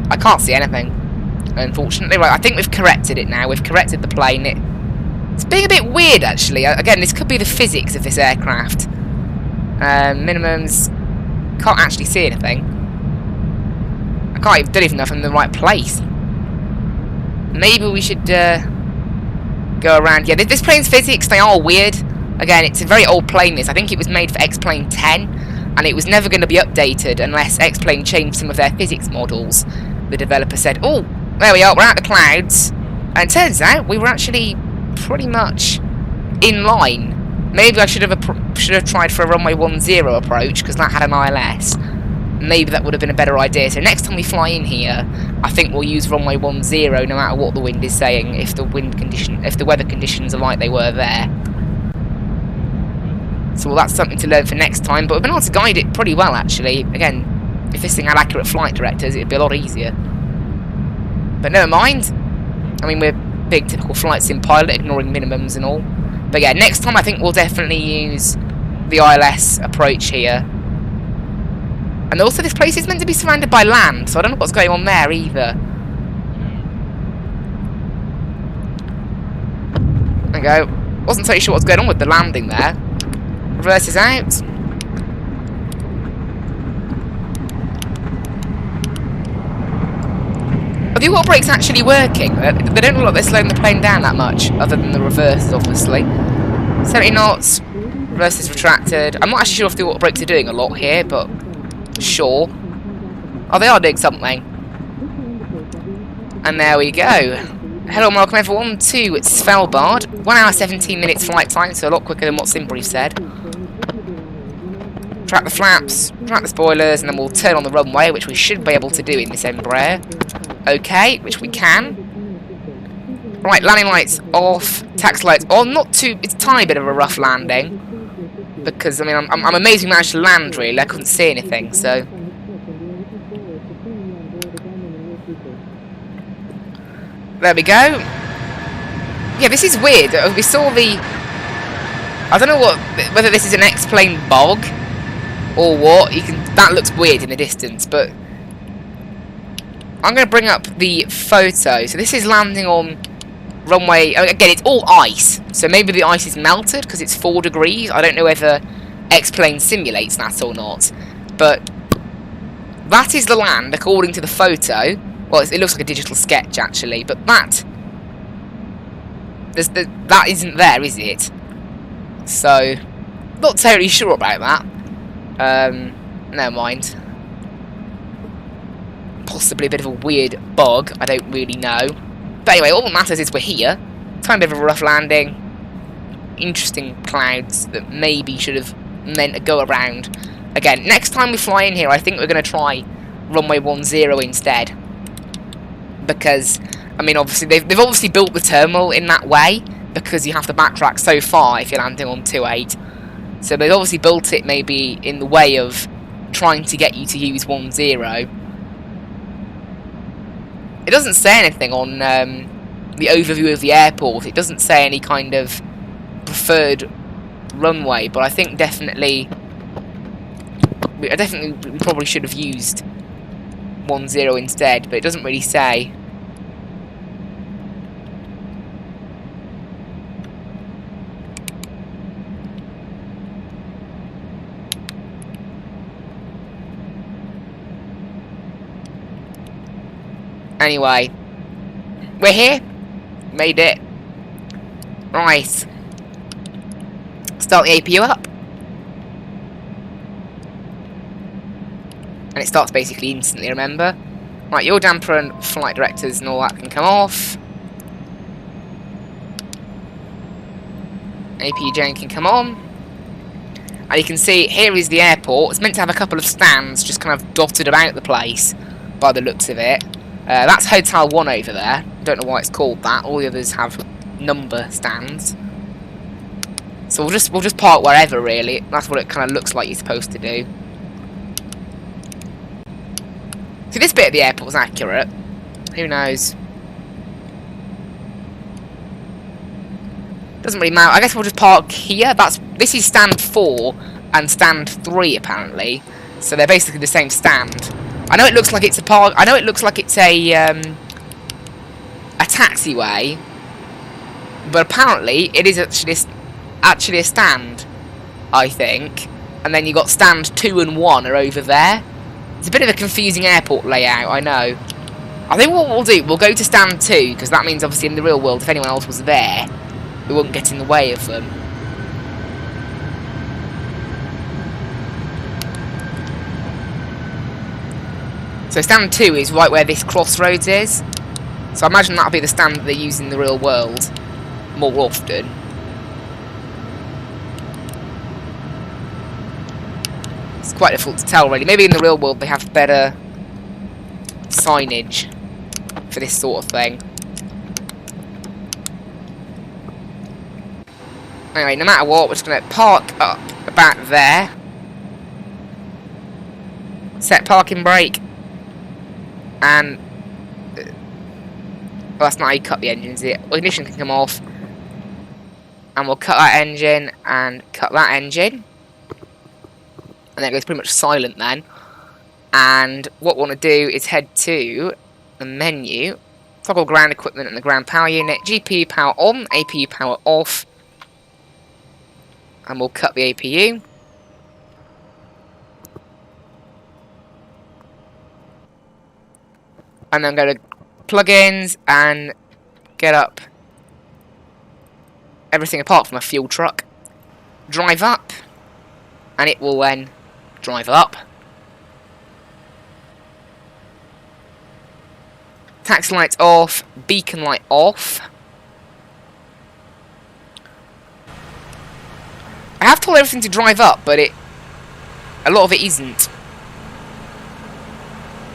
I can't see anything, unfortunately. Right, I think we've corrected it now. We've corrected the plane. It's being a bit weird, actually. Again, this could be the physics of this aircraft. Minimums. Can't actually see anything. I don't even know if I'm in the right place. Maybe we should go around. Yeah, this plane's physics, they are weird. Again, it's a very old plane, this. I think it was made for X-Plane 10. And it was never going to be updated unless X-Plane changed some of their physics models. The developer said, oh, there we are, we're out of the clouds. And it turns out we were actually pretty much in line. Maybe I should have tried for a runway 10 approach, because that had an ILS. Maybe that would have been a better idea. So next time we fly in here, I think we'll use runway 10 no matter what the wind is saying, if the weather conditions are like they were there. So that's something to learn for next time, but we've been able to guide it pretty well, actually. Again, if this thing had accurate flight directors, it'd be a lot easier. But never mind. I mean, we're big typical flight sim pilot, ignoring minimums and all. But yeah, next time I think we'll definitely use the ILS approach here. And also this place is meant to be surrounded by land, so I don't know what's going on there either. There we go. Wasn't totally sure what's going on with the landing there. Reverse is out. Are the water brakes actually working? They don't look like they're slowing the plane down that much, other than the reverses, obviously. 70 knots. Reverse is retracted. I'm not actually sure if the water brakes are doing a lot here, but sure. Oh, they are doing something. And there we go. Hello and welcome everyone to Svalbard. 1 hour 17 minutes flight time, so a lot quicker than what SimBrief said. Track the flaps, track the spoilers, and then we'll turn on the runway, which we should be able to do in this Embraer. Okay, which we can. Right, landing lights off, taxi lights on. Not too, it's a tiny bit of a rough landing. Because, I mean, I'm amazed we managed to land, really. I couldn't see anything, so. There we go. Yeah, this is weird. We saw the... I don't know whether this is an X-plane bog or what. That looks weird in the distance, but I'm going to bring up the photo. So this is landing on runway. Again, it's all ice, so maybe the ice is melted because it's 4 degrees. I don't know whether X-plane simulates that or not, but that is the land according to the photo. Well, it looks like a digital sketch actually, but that isn't there, is it? So, not totally sure about that. Never mind. Possibly a bit of a weird bug, I don't really know. But anyway, all that matters is we're here. Tiny bit of a rough landing. Interesting clouds that maybe should have meant to go around. Again, next time we fly in here, I think we're going to try runway 10 instead. Because, I mean, obviously, they've obviously built the terminal in that way, because you have to backtrack so far if you're landing on 28. So they've obviously built it maybe in the way of trying to get you to use 10. It doesn't say anything on the overview of the airport. It doesn't say any kind of preferred runway, but I think definitely we probably should have used 10 instead, but it doesn't really say. Anyway, we're here. Made it. Right. Start the APU up. And it starts basically instantly, remember? Right, your damper and flight directors and all that can come off. APU gen can come on. And you can see, here is the airport. It's meant to have a couple of stands just kind of dotted about the place, by the looks of it. That's Hotel 1 over there. Don't know why it's called that. All the others have number stands. So we'll just park wherever, really. That's what it kind of looks like you're supposed to do. See, this bit of the airport's accurate. Who knows? Doesn't really matter. I guess we'll just park here. This is stand 4 and stand 3 apparently. So they're basically the same stand. I know it looks like it's a park. I know it looks like it's a taxiway, but apparently it is actually a stand, I think. And then you got stand 2 and 1 are over there. It's a bit of a confusing airport layout, I know. I think what we'll do, we'll go to stand 2, because that means obviously in the real world, if anyone else was there, we wouldn't get in the way of them. So stand 2 is right where this crossroads is. So I imagine that'll be the stand that they use in the real world more often. It's quite difficult to tell, really. Maybe in the real world they have better signage for this sort of thing. Anyway, no matter what, we're just going to park up about there. Set parking brake. And well, that's not how you cut the engine, is it? Ignition can come off. And we'll cut that engine and cut that engine. And then it goes pretty much silent then. And what we want to do is head to the menu, toggle ground equipment and the ground power unit, GPU power on, APU power off, and we'll cut the APU. And then go to plugins and get up everything apart from a fuel truck. Drive up, and it will then drive up. Taxi lights off, beacon light off. I have told everything to drive up, but a lot of it isn't.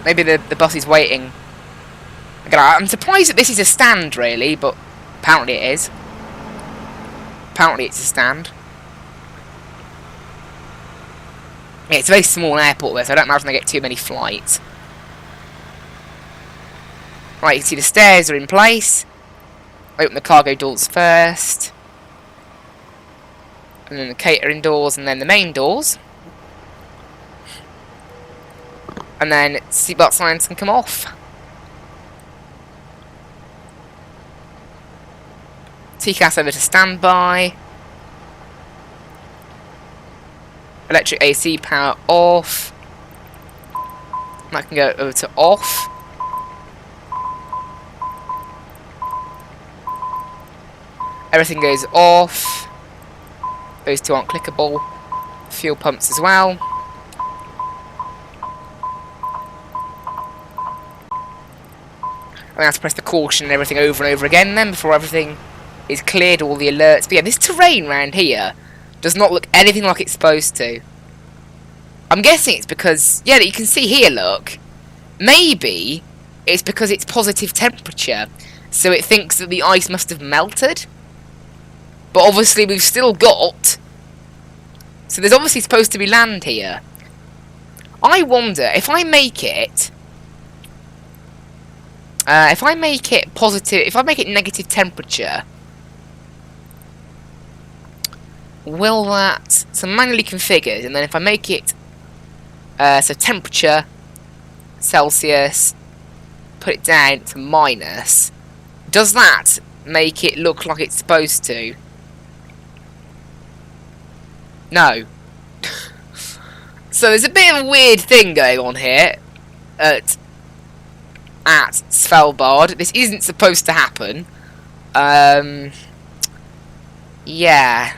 Maybe the bus is waiting. Again, I'm surprised that this is a stand, really, but apparently it is. Apparently it's a stand. Yeah, it's a very small airport there, so I don't imagine they get too many flights. Right, you can see the stairs are in place. Open the cargo doors first. And then the catering doors, and then the main doors. And then seatbelt signs can come off. TCAS over to standby. Electric AC power off. That can go over to off. Everything goes off. Those two aren't clickable. Fuel pumps as well. I have to press the caution and everything over and over again then before everything is cleared, all the alerts. But yeah, this terrain around here does not look anything like it's supposed to. I'm guessing it's because, yeah, you can see here, look. Maybe it's because it's positive temperature, so it thinks that the ice must have melted. But obviously we've still got... So there's obviously supposed to be land here. I wonder, if I make it... if I make it positive... If I make it negative temperature... Will that... So manually configured, and then if I make it... so temperature... Celsius... Put it down to minus... Does that make it look like it's supposed to? No. So there's a bit of a weird thing going on here at Svalbard. This isn't supposed to happen. Yeah.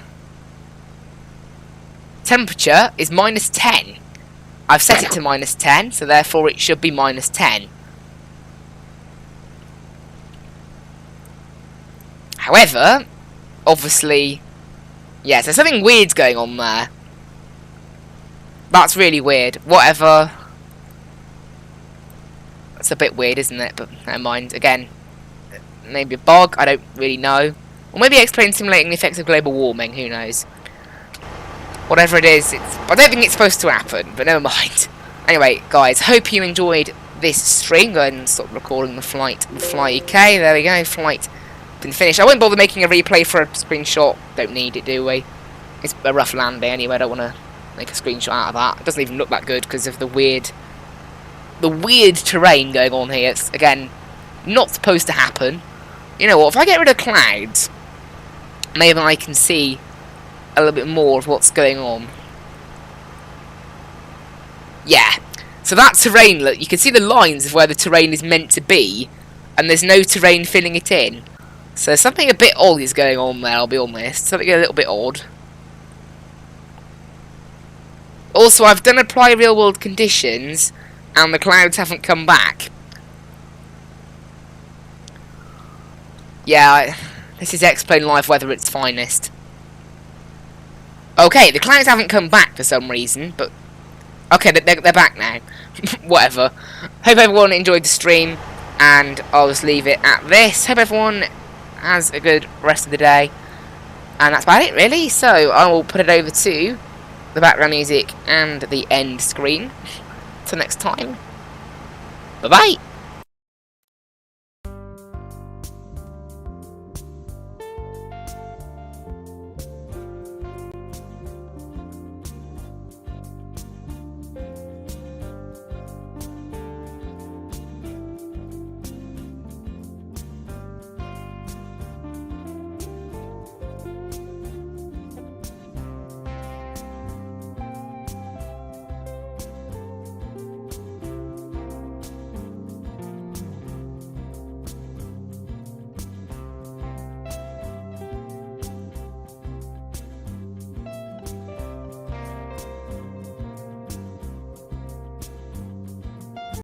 Temperature is minus 10. I've set it to minus 10, so therefore it should be minus 10. However, obviously... Yeah, so something weird's going on there. That's really weird. Whatever. That's a bit weird, isn't it? But never mind. Again, maybe a bug. I don't really know. Or maybe explain simulating the effects of global warming. Who knows? Whatever it is, I don't think it's supposed to happen. But never mind. Anyway, guys, hope you enjoyed this stream. Go ahead and stop recording the flight. The Fly UK. There we go. Flight. Been finished. I won't bother making a replay for a screenshot. Don't need it, do we? It's a rough landing anyway. I don't want to make a screenshot out of that. It doesn't even look that good because of the weird terrain going on here. It's, again, not supposed to happen. You know what? If I get rid of clouds, maybe I can see a little bit more of what's going on. Yeah. So that terrain, look, you can see the lines of where the terrain is meant to be, and there's no terrain filling it in. So something a bit odd is going on there, I'll be honest. Something a little bit odd. Also, I've done apply real world conditions, and the clouds haven't come back. Yeah, this is Explain Live Weather at its finest. Okay, the clouds haven't come back for some reason, but... Okay, they're back now. Whatever. Hope everyone enjoyed the stream, and I'll just leave it at this. Hope everyone has a good rest of the day. And that's about it, really. So, I will put it over to the background music, and the end screen. Till next time, bye bye!